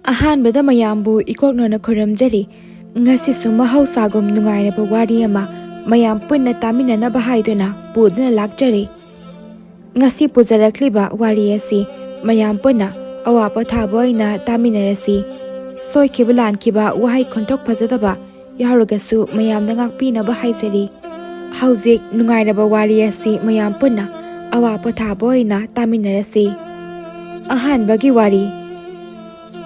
ꯑꯍꯥꯟꯕꯗ ꯃꯌꯥꯝꯕꯨ ꯏꯀꯣꯛꯅꯅ ꯈꯨꯔꯨꯝꯖꯔꯤ꯫ ꯉꯁꯤꯁꯨ ꯃꯍꯧꯁꯥꯒꯨꯝ ꯅꯨꯡꯉꯥꯏꯔꯕ ꯋꯥꯔꯤ ꯑꯃ ꯃꯌꯥꯝ ꯄꯨꯟꯅ ꯇꯥꯃꯤꯟꯅꯅꯕ ꯍꯥꯏꯗꯨꯅ ꯄꯨꯗꯨꯅ ꯂꯥꯛꯆꯔꯤ꯫ ꯉꯁꯤ ꯄꯨꯖꯔꯛꯂꯤꯕ ꯋꯥꯔꯤ ꯑꯁꯤ ꯃꯌꯥꯝ ꯄꯨꯟꯅ ꯑꯋꯥ ꯄꯣꯊꯥꯕ ꯑꯣꯏꯅ ꯇꯥꯃꯤꯟꯅꯔꯁꯤ꯫ ꯁꯣꯏꯈꯤꯕ ꯂꯥꯟꯈꯤꯕ ꯋꯥꯍꯩ ꯈꯣꯟꯊꯣꯛ ꯐꯖꯗꯕ ꯌꯥꯎꯔꯒꯁꯨ ꯃꯌꯥꯝꯅ ꯉꯥꯛꯄꯤꯅꯕ ꯍꯥꯏꯖꯔꯤ꯫ ꯍꯧꯖꯤꯛ ꯅꯨꯡꯉꯥꯏꯔꯕ ꯋꯥꯔꯤ ꯑꯁꯤ ꯃꯌꯥꯝ ꯄꯨꯟꯅ ꯑꯋꯥ ꯄꯣꯊꯥꯕ ꯑꯣꯏꯅ ꯇꯥꯃꯤꯟꯅꯔꯁꯤ꯫ ꯑꯍꯥꯟꯕꯒꯤ ꯋꯥꯔꯤ,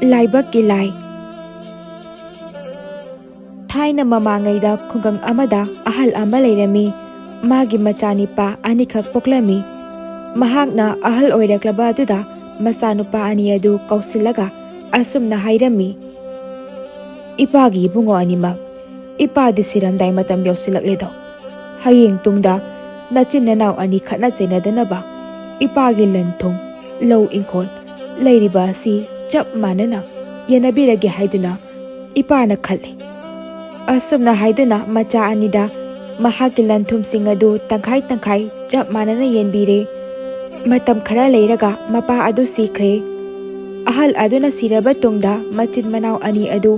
ꯂꯥꯏꯕꯛꯀꯤ ꯂꯥꯏ꯫ ꯊꯥꯏꯅ ꯃꯃꯥꯡꯉꯩꯗ ꯈꯨꯡꯒꯪ ꯑꯃꯗ ꯑꯍꯜ ꯑꯃ ꯂꯩꯔꯝꯃꯤ꯫ ꯃꯥꯒꯤ ꯃꯆꯥꯅꯤꯄꯥ ꯑꯅꯤꯈꯛ ꯄꯣꯛꯂꯝꯃꯤ꯫ ꯃꯍꯥꯛꯅ ꯑꯍꯜ ꯑꯣꯏꯔꯛꯂꯕ ꯑꯗꯨꯗ ꯃꯆꯥꯅꯨꯄꯥ ꯑꯅꯤ ꯑꯗꯨ ꯀꯧꯁꯤꯜꯂꯒ ꯑꯁꯨꯝꯅ ꯍꯥꯏꯔꯝꯃꯤ, ꯏꯄꯥꯒꯤ ꯏꯕꯨꯡꯉꯣ ꯑꯅꯤꯃꯛ, ꯏꯄꯥꯗꯤ ꯁꯤꯔꯝꯗꯥꯏ ꯃꯇꯝ ꯌꯧꯁꯤꯜꯂꯛꯂꯦꯗꯣ꯫ ꯍꯌꯦꯡ ꯇꯨꯡꯗ ꯅꯆꯤꯟ ꯅꯅꯥꯎ ꯑꯅꯤ ꯈꯠꯅ ꯆꯩꯅꯗꯅꯕ ꯏꯄꯥꯒꯤ ꯂꯟ ꯊꯨꯝ, ꯂꯧ ꯏꯪꯈꯣꯜ ꯂꯩꯔꯤꯕ ꯑꯁꯤ ꯆꯞ ꯃꯥꯟꯅꯅ ꯌꯦꯟꯅꯕꯤꯔꯒꯦ ꯍꯥꯏꯗꯨꯅ ꯏꯄꯥꯅ ꯈꯜꯂꯤ꯫ ꯑꯁꯨꯝꯅ ꯍꯥꯏꯗꯨꯅ ꯃꯆꯥ ꯑꯅꯤꯗ ꯃꯍꯥꯛꯀꯤ ꯂꯟ ꯊꯨꯝꯁꯤꯡ ꯑꯗꯨ ꯇꯪꯈꯥꯏ ꯇꯪꯈꯥꯏ ꯆꯞ ꯃꯥꯟꯅꯅ ꯌꯦꯟꯕꯤꯔꯦ꯫ ꯃꯇꯝ ꯈꯔ ꯂꯩꯔꯒ ꯃꯄꯥ ꯑꯗꯨ ꯁꯤꯈ꯭ꯔꯦ꯫ ꯑꯍꯜ ꯑꯗꯨꯅ ꯁꯤꯔꯕ ꯇꯨꯡꯗ ꯃꯆꯤꯟ ꯃꯅꯥꯎ ꯑꯅꯤ ꯑꯗꯨ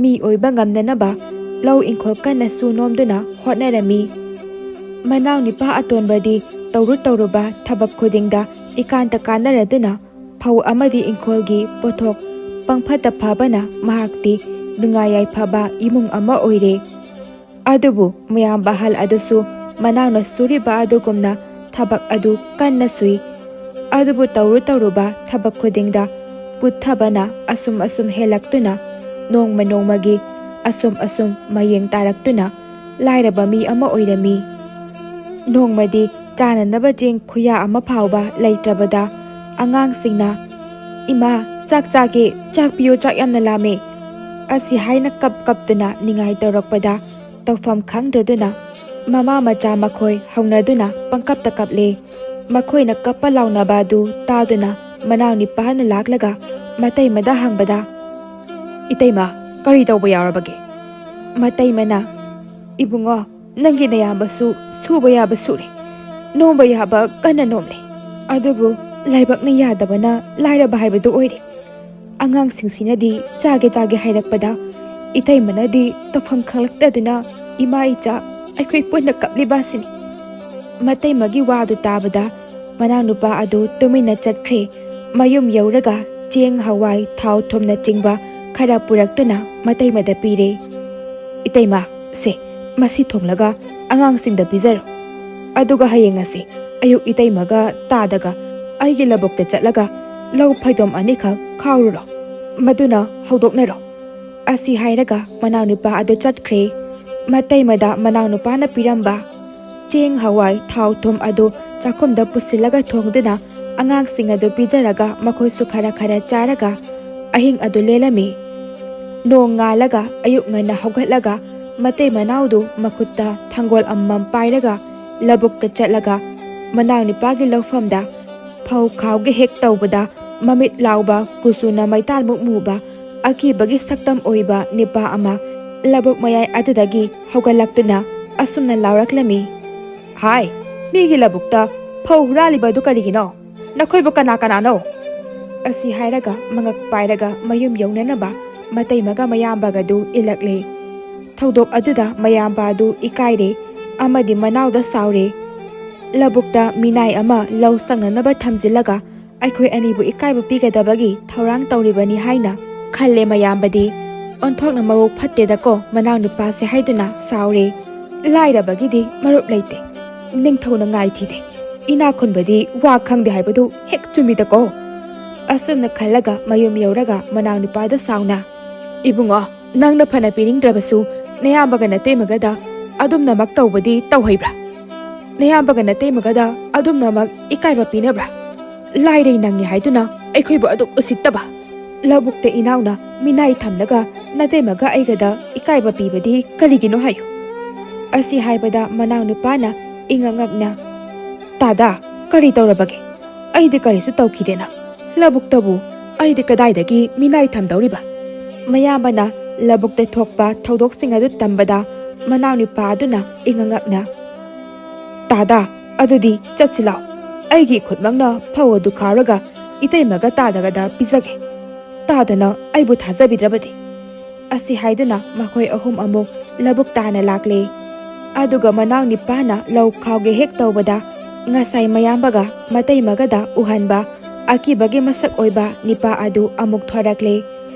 ꯃꯤ ꯑꯣꯏꯕ ꯉꯝꯅꯅꯕ ꯂꯧ ꯏꯪꯈꯣꯜ ꯀꯟꯅ ꯁꯨ ꯅꯣꯝꯗꯨꯅ ꯍꯣꯠꯅꯔꯝꯃꯤ꯫ ꯃꯅꯥꯎ ꯅꯤꯄꯥ ꯑꯇꯣꯟꯕꯗꯤ ꯇꯧꯔꯨ ꯇꯧꯔꯨꯕ ꯊꯕꯛ ꯈꯨꯗꯤꯡꯗ ꯏꯀꯥꯟꯇ ꯀꯥꯟꯅꯔꯗꯨꯅ ꯐꯧ ꯑꯃꯗꯤ ꯏꯪꯈꯣꯜꯒꯤ ꯄꯣꯠꯊꯣꯛ ꯄꯪꯐꯠꯇ ꯐꯕꯅ ꯃꯍꯥꯛꯇꯤ ꯅꯨꯡꯉꯥꯏ ꯌꯥꯏꯐꯕ ꯏꯃꯨꯡ ꯑꯃ ꯑꯣꯏꯔꯦ꯫ ꯑꯗꯨꯕꯨ ꯃꯌꯥꯝꯕ ꯑꯍꯜ ꯑꯗꯨꯁꯨ ꯃꯅꯥꯎꯅ ꯁꯨꯔꯤꯕ ꯑꯗꯨꯒꯨꯝꯅ ꯊꯕꯛ ꯑꯗꯨ ꯀꯟꯅ ꯁꯨꯏ꯫ ꯑꯗꯨꯕꯨ ꯇꯧꯔꯨ ꯇꯧꯔꯨꯕ ꯊꯕꯛ ꯈꯨꯗꯤꯡꯗ ꯄꯨꯊꯕꯅ ꯑꯁꯨꯝ ꯍꯦꯜꯂꯛꯇꯨꯅ ꯅꯣꯡꯃ ꯅꯣꯡꯃꯒꯤ ꯑꯁꯨꯝ ꯃꯌꯦꯡ ꯇꯥꯔꯛꯇꯨꯅ ꯂꯥꯏꯔꯕ ꯃꯤ ꯑꯃ ꯑꯣꯏꯔꯝꯃꯤ꯫ ꯅꯣꯡꯃꯗꯤ ꯆꯥꯅꯅꯕ ꯆꯦꯡ ꯈꯨꯌꯥ ꯑꯃ ꯐꯥꯎꯕ ꯂꯩꯇ꯭ꯔꯕꯗ ꯑꯉꯥꯡꯁꯤꯡꯅ, ꯏꯃꯥ ꯆꯥꯛ ꯆꯥꯒꯦ, ꯆꯥꯛ ꯄꯤꯌꯨ, ꯆꯥꯛ ꯌꯥꯝꯅ ꯂꯥꯝꯃꯦ ꯑꯁꯤ ꯍꯥꯏꯅ ꯀꯞꯇꯨꯅ ꯅꯤꯡꯉꯥꯏ ꯇꯧꯔꯛꯄꯗ ꯇꯧꯐꯝ ꯈꯪꯗ꯭ꯔꯗꯨꯅ ꯃꯃꯥ ꯃꯆꯥ ꯃꯈꯣꯏ ꯍꯧꯅꯗꯨꯅ ꯄꯪꯀꯞꯇ ꯀꯞꯂꯦ꯫ ꯃꯈꯣꯏꯅ ꯀꯞꯄ ꯂꯥꯎꯅꯕ ꯑꯗꯨ ꯇꯥꯗꯨꯅ ꯃꯅꯥꯎ ꯅꯤꯄꯥꯅ ꯂꯥꯛꯂꯒ ꯃꯇꯩꯃꯗ ꯍꯪꯕꯗ, ꯏꯇꯩꯃ, ꯀꯔꯤ ꯇꯧꯕ ꯌꯥꯎꯔꯕꯒꯦ? ꯃꯇꯩꯃꯅ, ꯏꯕꯨꯡꯉꯣ, ꯅꯪꯒꯤ ꯅꯌꯥꯝꯕꯁꯨ ꯁꯨꯕ ꯌꯥꯕ ꯁꯨꯔꯦ, ꯅꯣꯝꯕ ꯌꯥꯕ ꯀꯟꯅ ꯅꯣꯝꯂꯦ꯫ ꯑꯗꯨꯕꯨ ꯂꯥꯏꯕꯛꯅ ꯌꯥꯗꯕꯅ ꯂꯥꯏꯔꯕ ꯍꯥꯏꯕꯗꯨ ꯑꯣꯏꯔꯦ꯫ ꯑꯉꯥꯡꯁꯤꯡꯁꯤꯅꯗꯤ ꯆꯥꯒꯦ ꯍꯥꯏꯔꯛꯄꯗ ꯏꯇꯩꯃꯅꯗꯤ ꯇꯧꯐꯝ ꯈꯪꯂꯛꯇꯗꯨꯅ ꯏꯃꯥ ꯏꯆꯥ ꯑꯩꯈꯣꯏ ꯄꯨꯟꯅ ꯀꯞꯂꯤꯕ ꯑꯁꯤꯅꯤ꯫ ꯃꯇꯩꯃꯒꯤ ꯋꯥꯗꯨ ꯇꯥꯕꯗ ꯃꯅꯥꯎꯅꯨꯄꯥ ꯑꯗꯨ ꯇꯨꯃꯤꯟꯅ ꯆꯠꯈ꯭ꯔꯦ꯫ ꯃꯌꯨꯝ ꯌꯧꯔꯒ ꯆꯦꯡ ꯍꯋꯥꯏ ꯊꯥꯎ ꯊꯨꯝꯅꯆꯤꯡꯕ ꯈꯔ ꯄꯨꯔꯛꯇꯨꯅ ꯃꯇꯩꯃꯗ ꯄꯤꯔꯦ꯫ ꯏꯇꯩꯃ, ꯁꯦ ꯃꯁꯤ ꯊꯣꯡꯂꯒ ꯑꯉꯥꯡꯁꯤꯡꯗ ꯄꯤꯖꯔꯣ꯫ ꯑꯗꯨꯒ ꯍꯌꯦꯡ ꯑꯁꯤ ꯑꯌꯨꯛ ꯏꯇꯩꯃꯒ ꯇꯥꯗꯒ ꯑꯩꯒꯤ ꯂꯧꯕꯨꯛꯇ ꯆꯠꯂꯒ ꯂꯧ ꯐꯩꯗꯣꯝ ꯑꯅꯤꯈꯛ ꯈꯥꯎꯔꯨꯔꯣ, ꯃꯗꯨꯅ ꯍꯧꯗꯣꯛꯅꯔꯣ꯫ ꯑꯁꯤ ꯍꯥꯏꯔꯒ ꯃꯅꯥꯎꯅꯨꯄꯥ ꯑꯗꯨ ꯆꯠꯈ꯭ꯔꯦ꯫ ꯃꯇꯩꯃꯗ ꯃꯅꯥꯎꯅꯨꯄꯥꯅ ꯄꯤꯔꯝꯕ ꯆꯦꯡ ꯍꯋꯥꯏ ꯊꯥꯎ ꯊꯨꯝ ꯑꯗꯨ ꯆꯥꯛꯈꯨꯝꯗ ꯄꯨꯁꯤꯜꯂꯒ ꯊꯣꯡꯗꯨꯅ ꯑꯉꯥꯡꯁꯤꯡ ꯑꯗꯨ ꯄꯤꯖꯔꯒ ꯃꯈꯣꯏꯁꯨ ꯈꯔ ꯆꯥꯔꯒ ꯑꯍꯤꯡ ꯑꯗꯨ ꯂꯦꯜꯂꯝꯃꯤ꯫ ꯅꯣꯡ ꯉꯥꯜꯂꯒ ꯑꯌꯨꯛ ꯉꯟꯅ ꯍꯧꯒꯠꯂꯒ ꯃꯇꯩ ꯃꯅꯥꯎꯗꯨ ꯃꯈꯨꯠꯇ ꯊꯥꯡꯒꯣꯜ ꯑꯃꯃꯝ ꯄꯥꯏꯔꯒ ꯂꯧꯕꯨꯛꯇ ꯆꯠꯂꯒ ꯃꯅꯥꯎꯅꯤꯄꯥꯒꯤ ꯂꯧꯐꯝꯗ ꯐꯧ ꯈꯥꯎꯒꯦ ꯍꯦꯛ ꯇꯧꯕꯗ ꯃꯃꯤꯠ ꯂꯥꯎꯕ ꯀꯨꯆꯨꯅ ꯃꯩꯇꯥꯟꯃꯨꯛ ꯃꯨꯕ ꯑꯀꯤꯕꯒꯤ ꯁꯛꯇꯝ ꯑꯣꯏꯕ ꯅꯤꯄꯥ ꯑꯃ ꯂꯧꯕꯨꯛ ꯃꯌꯥꯏ ꯑꯗꯨꯗꯒꯤ ꯍꯧꯒꯠꯂꯛꯇꯨꯅ ꯑꯁꯨꯝꯅ ꯂꯥꯎꯔꯛꯂꯝꯃꯤ, ꯍꯥꯏ, ꯃꯤꯒꯤ ꯂꯧꯕꯨꯛꯇ ꯐꯧ ꯍꯨꯔꯥꯜꯂꯤꯕꯗꯨ ꯀꯔꯤꯒꯤꯅꯣ? ꯅꯈꯣꯏꯕꯨ ꯀꯅꯥꯅꯣ? ꯑꯁꯤ ꯍꯥꯏꯔꯒ ꯃꯉꯛ ꯄꯥꯏꯔꯒ ꯃꯌꯨꯝ ꯌꯧꯅꯅꯕ ꯃꯇꯩꯃꯒ ꯃꯌꯥꯝꯕꯒꯗꯨ ꯏꯜꯂꯛꯂꯦ꯫ ꯊꯧꯗꯣꯛ ꯑꯗꯨꯗ ꯃꯌꯥꯝꯕ ꯑꯗꯨ ꯏꯀꯥꯏꯔꯦ ꯑꯃꯗꯤ ꯃꯅꯥꯎꯗ ꯁꯥꯎꯔꯦ꯫ ꯂꯧꯕꯨꯛꯇ ꯃꯤꯅꯥꯏ ꯑꯃ ꯂꯧ ꯁꯪꯅꯅꯕ ꯊꯝꯖꯤꯜꯂꯒ ꯑꯩꯈꯣꯏ ꯑꯅꯤꯕꯨ ꯏꯀꯥꯏꯕ ꯄꯤꯒꯗꯕꯒꯤ ꯊꯧꯔꯥꯡ ꯇꯧꯔꯤꯕꯅꯤ ꯍꯥꯏꯅ ꯈꯜꯂꯦ ꯃꯌꯥꯝꯕꯗꯤ꯫ ꯑꯣꯟꯊꯣꯛꯅ ꯃꯕꯨꯛ ꯐꯠꯇꯦꯗꯀꯣ ꯃꯅꯥꯎꯅꯨꯄꯥꯁꯦ ꯍꯥꯏꯗꯨꯅ ꯁꯥꯎꯔꯦ꯫ ꯂꯥꯏꯔꯕꯒꯤꯗꯤ ꯃꯔꯨꯞ ꯂꯩꯇꯦ, ꯅꯤꯡꯊꯧꯅ ꯉꯥꯏ ꯊꯤꯗꯦ, ꯏꯅꯥꯛ ꯈꯨꯟꯕꯗꯤ ꯋꯥ ꯈꯪꯗꯦ ꯍꯥꯏꯕꯗꯨ ꯍꯦꯛ ꯆꯨꯝꯃꯤꯗꯀꯣ꯫ ꯑꯁꯨꯝꯅ ꯈꯜꯂꯒ ꯃꯌꯨꯝ ꯌꯧꯔꯒ ꯃꯅꯥꯎꯅꯨꯄꯥꯗ ꯁꯥꯎꯅ, ꯏꯕꯨꯡꯉꯣ, ꯅꯪꯅ ꯐꯅ ꯄꯤꯅꯤꯡꯗ꯭ꯔꯕꯁꯨ ꯅꯌꯥꯝꯕꯒ ꯅꯇꯩꯃꯒꯗ ꯑꯗꯨꯝꯅꯃꯛ ꯇꯧꯕꯗꯤ ꯇꯧꯍꯩꯕ꯭ꯔꯥ? ꯅꯌꯥꯝꯕꯒ ꯅꯇꯩꯃꯒꯗ ꯑꯗꯨꯝꯅꯃꯛ ꯏꯀꯥꯏꯕ ꯄꯤꯅꯕ꯭ꯔꯥ? ꯂꯥꯏꯔꯩ ꯅꯪꯉꯤ ꯍꯥꯏꯗꯨꯅ ꯑꯩꯈꯣꯏꯕꯨ ꯑꯗꯨꯛ ꯎꯁꯤꯠꯇꯕ? ꯂꯧꯕꯨꯛꯇ ꯏꯅꯥꯎꯅ ꯃꯤꯅꯥꯏ ꯊꯝꯂꯒ ꯅꯇꯩꯃꯒ ꯑꯩꯒꯗ ꯏꯀꯥꯏꯕ ꯄꯤꯕꯗꯤ ꯀꯔꯤꯒꯤꯅꯣ ꯍꯥꯏꯌꯨ꯫ ꯑꯁꯤ ꯍꯥꯏꯕꯗ ꯃꯅꯥꯎꯅꯨꯄꯥꯅ ꯏꯉꯛꯉꯛꯅ, ꯇꯥꯗꯥ, ꯀꯔꯤ ꯇꯧꯔꯕꯒꯦ? ꯑꯩꯗꯤ ꯀꯔꯤꯁꯨ ꯇꯧꯈꯤꯗꯦꯅ꯫ ꯂꯧꯕꯨꯛꯇꯕꯨ ꯑꯩꯗꯤ ꯀꯗꯥꯏꯗꯒꯤ ꯃꯤꯅꯥꯏ ꯊꯝꯗꯧꯔꯤꯕ? ꯃꯌꯥꯝꯕꯅ ꯂꯧꯕꯨꯛꯇ ꯊꯣꯛꯄ ꯊꯧꯗꯣꯛꯁꯤꯡ ꯑꯗꯨ ꯇꯝꯕꯗ ꯃꯅꯥꯎꯅꯨꯄꯥ ꯑꯗꯨꯅ ꯏꯉꯛꯉꯛꯅ, ꯇꯥꯗꯥ, ꯑꯗꯨꯗꯤ ꯆꯠꯁꯤ ꯂꯥꯎ ꯑꯩꯒꯤ ꯈꯨꯠꯃꯛꯅ ꯐꯧ ꯑꯗꯨ ꯈꯥꯎꯔꯒ ꯏꯇꯩꯃꯒ ꯇꯥꯗꯒꯗ ꯄꯤꯖꯒꯦ ꯇꯥꯗꯅ ꯑꯩꯕꯨ ꯊꯥꯖꯕꯤꯗ꯭ꯔꯕꯗꯤ ꯑꯁꯤ ꯍꯥꯏꯗꯨꯅ ꯃꯈꯣꯏ ꯑꯍꯨꯝ ꯑꯃꯨꯛ ꯂꯧꯕꯨꯛ ꯇꯥꯅ ꯂꯥꯛꯂꯦ ꯑꯗꯨꯒ ꯃꯅꯥꯎ ꯅꯤꯄꯥꯅ ꯂꯧ ꯈꯥꯎꯒꯦ ꯍꯦꯛ ꯇꯧꯕꯗ ꯉꯁꯥꯏ ꯃꯌꯥꯝꯕꯒ ꯃꯇꯩꯃꯒꯗ ꯎꯍꯟꯕ ꯑꯀꯤꯕꯒꯤ ꯃꯁꯛ ꯑꯣꯏꯕ ꯅꯤꯄꯥ ꯑꯗꯨ ꯑꯃꯨꯛ ꯊꯣꯔꯛꯂꯦ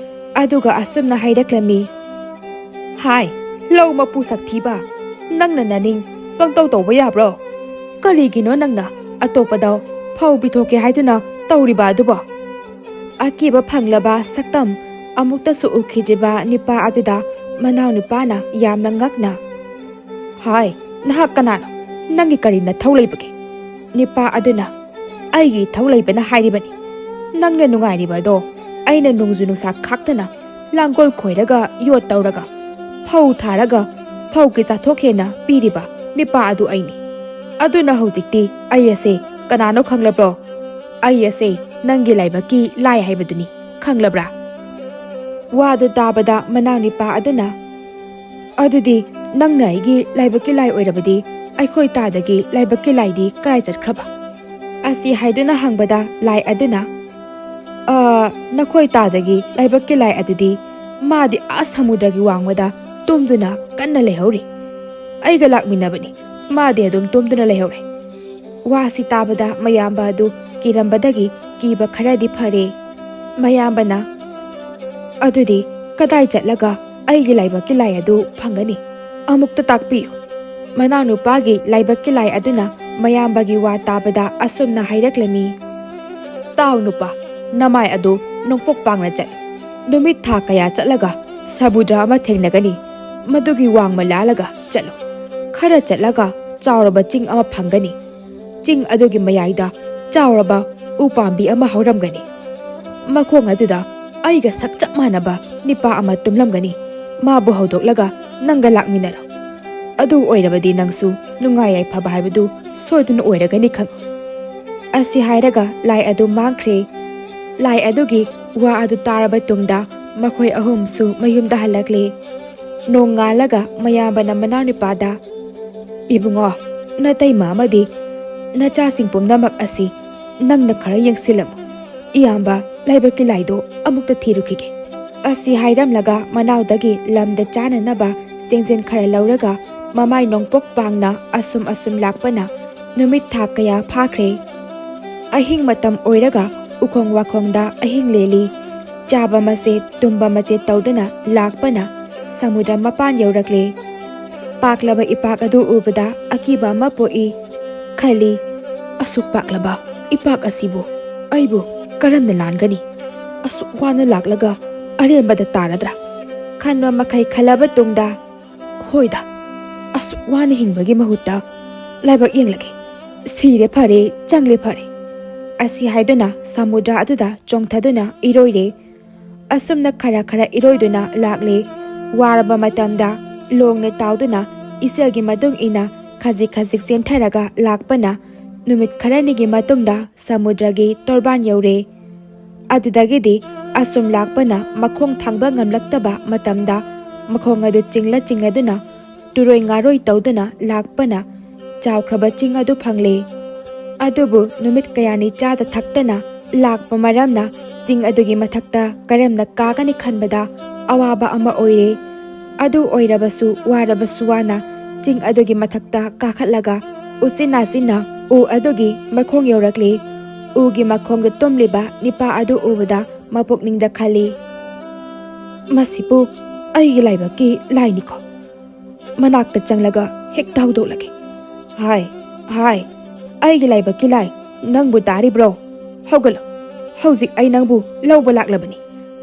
ꯑꯗꯨꯒ ꯑꯁꯨꯝꯅ ꯍꯥꯏꯔꯛꯂꯝꯃꯤ ꯍꯥꯏ ꯂꯧ ꯃꯄꯨ ꯁꯛꯊꯤꯕ ꯅꯪꯅ ꯅꯅꯤꯡ ꯄꯪꯇꯧ ꯇꯧꯕ ꯌꯥꯕ꯭ꯔꯣ ꯀꯔꯤꯒꯤꯅꯣ ꯅꯪꯅ ꯑꯇꯣꯞꯄꯗ ꯐꯧ ꯄꯤꯊꯣꯛꯀꯦ ꯍꯥꯏꯗꯨꯅ ꯇꯧꯔꯤꯕ ꯑꯗꯨꯕꯣ ꯑꯀꯤꯕ ꯐꯪꯂꯕ ꯁꯛꯇꯝ ꯑꯃꯨꯛꯇꯁꯨ ꯎꯈꯤꯗ꯭ꯔꯤꯕ ꯅꯤꯄꯥ ꯑꯗꯨꯗ ꯃꯅꯥꯎ ꯅꯨꯄꯥꯅ ꯌꯥꯝꯅ ꯉꯛꯅ ꯍꯥꯏ ꯅꯍꯥꯛ ꯀꯅꯥꯅꯣ ꯅꯪꯒꯤ ꯀꯔꯤ ꯅꯊꯧ ꯂꯩꯕꯒꯦ ꯅꯤꯄꯥ ꯑꯗꯨꯅ ꯑꯩꯒꯤ ꯏꯊꯧ ꯂꯩꯕꯅ ꯍꯥꯏꯔꯤꯕꯅꯤ ꯅꯪꯅ ꯅꯨꯡꯉꯥꯏꯔꯤꯕꯗꯣ ꯑꯩꯅ ꯅꯣꯡꯖꯨ ꯅꯨꯡꯁꯥ ꯈꯥꯛꯇꯅ ꯂꯥꯡꯒꯣꯜ ꯈꯣꯏꯔꯒ ꯌꯣꯠ ꯇꯧꯔꯒ ꯐꯧ ꯊꯥꯔꯒ ꯐꯧꯒꯤ ꯆꯥꯊꯣꯛ ꯍꯦꯟꯅ ꯄꯤꯔꯤꯕ ꯅꯤꯄꯥ ꯑꯗꯨ ꯑꯩꯅꯤ ꯑꯗꯨꯅ ꯍꯧꯖꯤꯛꯇꯤ ꯑꯩ ꯑꯁꯦ ꯀꯅꯥꯅꯣ ꯈꯪꯂꯕ꯭ꯔꯣ ꯑꯩ ꯑꯁꯦ ꯅꯪꯒꯤ ꯂꯥꯏꯕꯛꯀꯤ ꯂꯥꯏ ꯍꯥꯏꯕꯗꯨꯅꯤ ꯈꯪꯂꯕ꯭ꯔꯥ ꯋꯥꯗꯨ ꯇꯥꯕꯗ ꯃꯅꯥꯎ ꯅꯤꯄꯥ ꯑꯗꯨꯅ ꯑꯗꯨꯗꯤ ꯅꯪꯅ ꯑꯩꯒꯤ ꯂꯥꯏꯕꯛꯀꯤ ꯂꯥꯏ ꯑꯣꯏꯔꯕꯗꯤ ꯑꯩꯈꯣꯏ ꯇꯥꯗꯒꯤ ꯂꯥꯏꯕꯛꯀꯤ ꯂꯥꯏꯗꯤ ꯀꯔꯥꯏ ꯆꯠꯈ꯭ꯔꯕ ꯑꯁꯤ ꯍꯥꯏꯗꯨꯅ ꯍꯪꯕꯗ ꯂꯥꯏ ꯑꯗꯨꯅ ꯅꯈꯣꯏ ꯇꯥꯗꯒꯤ ꯂꯥꯏꯕꯛꯀꯤ ꯂꯥꯏ ꯑꯗꯨꯗꯤ ꯃꯥꯗꯤ ꯁꯃꯨꯗ꯭ꯔꯒꯤ ꯋꯥꯡꯃꯗ ꯇꯨꯝꯗꯨꯅ ꯀꯟꯅ ꯂꯩꯍꯧꯔꯤ ꯑꯩꯒ ꯂꯥꯛꯃꯤꯟꯅꯕꯅꯤ ꯃꯥꯗꯤ ꯑꯗꯨꯝ ꯇꯨꯝꯗꯨꯅ ꯂꯩꯍꯧꯔꯦ ꯋꯥꯁꯤ ꯇꯥꯕꯗ ꯃꯌꯥꯝꯕ ꯑꯗꯨ ꯀꯤꯔꯝꯕꯗꯒꯤ ꯀꯤꯕ ꯈꯔꯗꯤ ꯐꯔꯦ ꯃꯌꯥꯝꯕꯅ ꯑꯗꯨꯗꯤ ꯀꯗꯥꯏ ꯆꯠꯂꯒ ꯑꯩꯒꯤ ꯂꯥꯏꯕꯛꯀꯤ ꯂꯥꯏ ꯑꯗꯨ ꯐꯪꯒꯅꯤ ꯑꯃꯨꯛꯇ ꯇꯥꯛꯄꯤꯌꯨ ꯃꯅꯥꯎꯅꯨꯄꯥꯒꯤ ꯂꯥꯏꯕꯛꯀꯤ ꯂꯥꯏ ꯑꯗꯨꯅ ꯃꯌꯥꯝꯕꯒꯤ ꯋꯥ ꯇꯥꯕꯗ ꯑꯁꯨꯝꯅ ꯍꯥꯏꯔꯛꯂꯝꯃꯤ ꯇꯥꯎ ꯅꯨꯄꯥ ꯅꯃꯥꯏ ꯑꯗꯨ ꯅꯣꯡꯄꯣꯛ ꯄꯥꯡꯅ ꯆꯠꯂꯨ ꯅꯨꯃꯤꯠ ꯊꯥ ꯀꯌꯥ ꯆꯠꯂꯒ ꯁꯃꯨꯗ꯭ꯔ ꯑꯃ ꯊꯦꯡꯅꯒꯅꯤ ꯃꯗꯨꯒꯤ ꯋꯥꯡꯃ ꯂꯥꯜꯂꯒ ꯆꯠꯂꯨ ꯈꯔ ꯆꯠꯂꯒ ꯆꯥꯎꯔꯕ ꯆꯤꯡ ꯑꯃ ꯐꯪꯒꯅꯤ ꯆꯤꯡ ꯑꯗꯨꯒꯤ ꯃꯌꯥꯏꯗ ꯆꯥꯎꯔꯕ ꯎ ꯄꯥꯝꯕꯤ ꯑꯃ ꯍꯧꯔꯝꯒꯅꯤ ꯃꯈꯣꯡ ꯑꯗꯨꯗ ꯑꯩꯒ ꯁꯛ ꯆꯞ ꯃꯥꯟꯅꯕ ꯅꯤꯄꯥ ꯑꯃ ꯇꯨꯝꯂꯝꯒꯅꯤ ꯃꯥꯕꯨ ꯍꯧꯗꯣꯛꯂꯒ ꯅꯪꯒ ꯂꯥꯛꯃꯤꯟꯅꯔꯣ ꯑꯗꯨ ꯑꯣꯏꯔꯕꯗꯤ ꯅꯪꯁꯨ ꯅꯨꯡꯉꯥꯏ ꯌꯥꯏꯐꯕ ꯍꯥꯏꯕꯗꯨ ꯁꯣꯏꯗꯅ ꯑꯣꯏꯔꯒꯅꯤ ꯈꯪꯉꯨ ꯑꯁꯤ ꯍꯥꯏꯔꯒ ꯂꯥꯏ ꯑꯗꯨ ꯃꯥꯡꯈ꯭ꯔꯦ ꯂꯥꯏ ꯑꯗꯨꯒꯤ ꯋꯥ ꯑꯗꯨ ꯇꯥꯔꯕ ꯇꯨꯡꯗ ꯃꯈꯣꯏ ꯑꯍꯨꯝꯁꯨ ꯃꯌꯨꯝꯗ ꯍꯜꯂꯛꯂꯦ ꯅꯣꯡ ꯉꯥꯜꯂꯒ ꯃꯌꯥꯝꯕꯅ ꯃꯅꯥꯎꯅꯨꯄꯥꯗ ꯏꯕꯨꯡꯉꯣ ꯅꯇꯩꯃ ꯑꯃꯗꯤ ꯅꯆꯥꯁꯤꯡ ꯄꯨꯝꯅꯃꯛ ꯑꯁꯤ ꯅꯪꯅ ꯈꯔ ꯌꯦꯡꯁꯤꯜꯂꯝꯃꯨ ꯏꯌꯥꯝꯕ ꯂꯥꯏꯕꯛꯀꯤ ꯂꯥꯏꯗꯣ ꯑꯃꯨꯛꯇ ꯊꯤꯔꯨꯈꯤꯒꯦ ꯑꯁꯤ ꯍꯥꯏꯔꯝꯂꯒ ꯃꯅꯥꯎꯗꯒꯤ ꯂꯝꯗ ꯆꯥꯅꯅꯕ ꯆꯦꯡꯖꯦꯟ ꯈꯔ ꯂꯧꯔꯒ ꯃꯃꯥꯏ ꯅꯣꯡꯄꯣꯛ ꯄꯥꯡꯅ ꯑꯁꯨꯝ ꯂꯥꯛꯄꯅ ꯅꯨꯃꯤꯠ ꯊꯥ ꯀꯌꯥ ꯐꯥꯈ꯭ꯔꯦ ꯑꯍꯤꯡ ꯃꯇꯝ ꯑꯣꯏꯔꯒ ꯎꯈꯣꯡ ꯋꯥꯈꯣꯡꯗ ꯑꯍꯤꯡ ꯂꯦꯜꯂꯤ ꯆꯥꯕ ꯃꯆꯦꯠ ꯇꯨꯝꯕ ꯃꯆꯦꯠ ꯇꯧꯗꯨꯅ ꯂꯥꯛꯄꯅ ꯁꯃꯨꯗ꯭ꯔ ꯃꯄꯥꯟ ꯌꯧꯔꯛꯂꯦ ꯄꯥꯛꯂꯕ ꯏꯄꯥꯛ ꯑꯗꯨ ꯎꯕꯗ ꯑꯀꯤꯕ ꯑꯃ ꯄꯣꯛꯏ ꯈꯜꯂꯤ ꯑꯁꯨꯛ ꯄꯥꯛꯂꯕ ꯏꯄꯥꯛ ꯑꯁꯤꯕꯨ ꯑꯩꯕꯨ ꯀꯔꯝꯅ ꯂꯥꯟꯒꯅꯤ ꯑꯁꯨꯛ ꯋꯥꯅ ꯂꯥꯛꯂꯒ ꯑꯔꯦꯝꯕꯗ ꯇꯥꯔꯗ꯭ꯔꯥ ꯈꯟꯕ ꯃꯈꯩ ꯈꯜꯂꯕ ꯇꯨꯡꯗ ꯍꯣꯏꯗ ꯑꯁꯨꯛ ꯋꯥꯅ ꯍꯤꯡꯕꯒꯤ ꯃꯍꯨꯠꯇ ꯂꯥꯏꯕꯛ ꯌꯦꯡꯂꯒꯦ ꯁꯤꯔꯦ ꯐꯔꯦ ꯆꯪꯂꯦ ꯐꯔꯦ ꯑꯁꯤ ꯍꯥꯏꯗꯨꯅ ꯁꯃꯨꯗ꯭ꯔ ꯑꯗꯨꯗ ꯆꯣꯡꯊꯗꯨꯅ ꯏꯔꯣꯏꯔꯦ ꯑꯁꯨꯝꯅ ꯈꯔ ꯏꯔꯣꯏꯗꯨꯅ ꯂꯥꯛꯂꯦ ꯋꯥꯔꯕ ꯃꯇꯝꯗ ꯂꯣꯡꯅ ꯇꯥꯎꯗꯨꯅ ꯏꯆꯦꯜꯒꯤ ꯃꯇꯨꯡ ꯏꯟꯅ ꯈꯖꯤꯛ ꯆꯦꯟꯊꯔꯒ ꯂꯥꯛꯄꯅ ꯅꯨꯃꯤꯠ ꯈꯔꯅꯤꯒꯤ ꯃꯇꯨꯡꯗ ꯁꯃꯨꯗ꯭ꯔꯒꯤ ꯇꯣꯔꯕꯥꯟ ꯌꯧꯔꯦ ꯑꯗꯨꯗꯒꯤꯗꯤ ꯑꯁꯨꯝ ꯂꯥꯛꯄꯅ ꯃꯈꯣꯡ ꯊꯥꯡꯕ ꯉꯝꯂꯛꯇꯕ ꯃꯇꯝꯗ ꯃꯈꯣꯡ ꯑꯗꯨ ꯆꯤꯡꯂꯗꯨꯅ ꯇꯨꯔꯣꯏ ꯉꯥꯔꯣꯏ ꯇꯧꯗꯨꯅ ꯂꯥꯛꯄꯅ ꯆꯥꯎꯈ꯭ꯔꯕ ꯆꯤꯡ ꯑꯗꯨ ꯐꯪꯂꯦ ꯑꯗꯨꯕꯨ ꯅꯨꯃꯤꯠ ꯀꯌꯥꯅꯤ ꯆꯥꯗ ꯊꯛꯇꯅ ꯂꯥꯛꯄ ꯃꯔꯝꯅ ꯆꯤꯡ ꯑꯗꯨꯒꯤ ꯃꯊꯛꯇ ꯀꯔꯝꯅ ꯀꯥꯒꯅꯤ ꯈꯟꯕꯗ ꯑꯋꯥꯕ ꯑꯃ ꯑꯣꯏꯔꯦ ꯑꯗꯨ ꯑꯣꯏꯔꯕꯁꯨ ꯋꯥꯔꯕꯁꯨ ꯋꯥꯅ ꯆꯤꯡ ꯑꯗꯨꯒꯤ ꯃꯊꯛꯇ ꯀꯥꯈꯠꯂꯒ ꯎꯆꯤꯟ ꯅꯥꯆꯤꯟꯅ ꯎ ꯑꯗꯨꯒꯤ ꯃꯈꯣꯡ ꯌꯧꯔꯛꯂꯤ ꯎꯒꯤ ꯃꯈꯣꯡꯗ ꯇꯨꯝꯂꯤꯕ ꯅꯤꯄꯥ ꯑꯗꯨ ꯎꯕꯗ ꯃꯄꯨꯛꯅꯤꯡꯗ ꯈꯜꯂꯤ ꯃꯁꯤꯕꯨ ꯑꯩꯒꯤ ꯂꯥꯏꯕꯛꯀꯤ ꯂꯥꯏꯅꯤꯀꯣ ꯃꯅꯥꯛꯇ ꯆꯪꯂꯒ ꯍꯦꯛꯇ ꯍꯧꯗꯣꯛꯂꯒꯦ ꯍꯥꯏ ꯑꯩꯒꯤ ꯂꯥꯏꯕꯛꯀꯤ ꯂꯥꯏ ꯅꯪꯕꯨ ꯇꯥꯔꯤꯕ꯭ꯔꯣ ꯍꯧꯒꯠꯂꯣ ꯍꯧꯖꯤꯛ ꯑꯩ ꯅꯪꯕు ꯂꯧꯕ ꯂꯥꯛꯂꯕꯅꯤ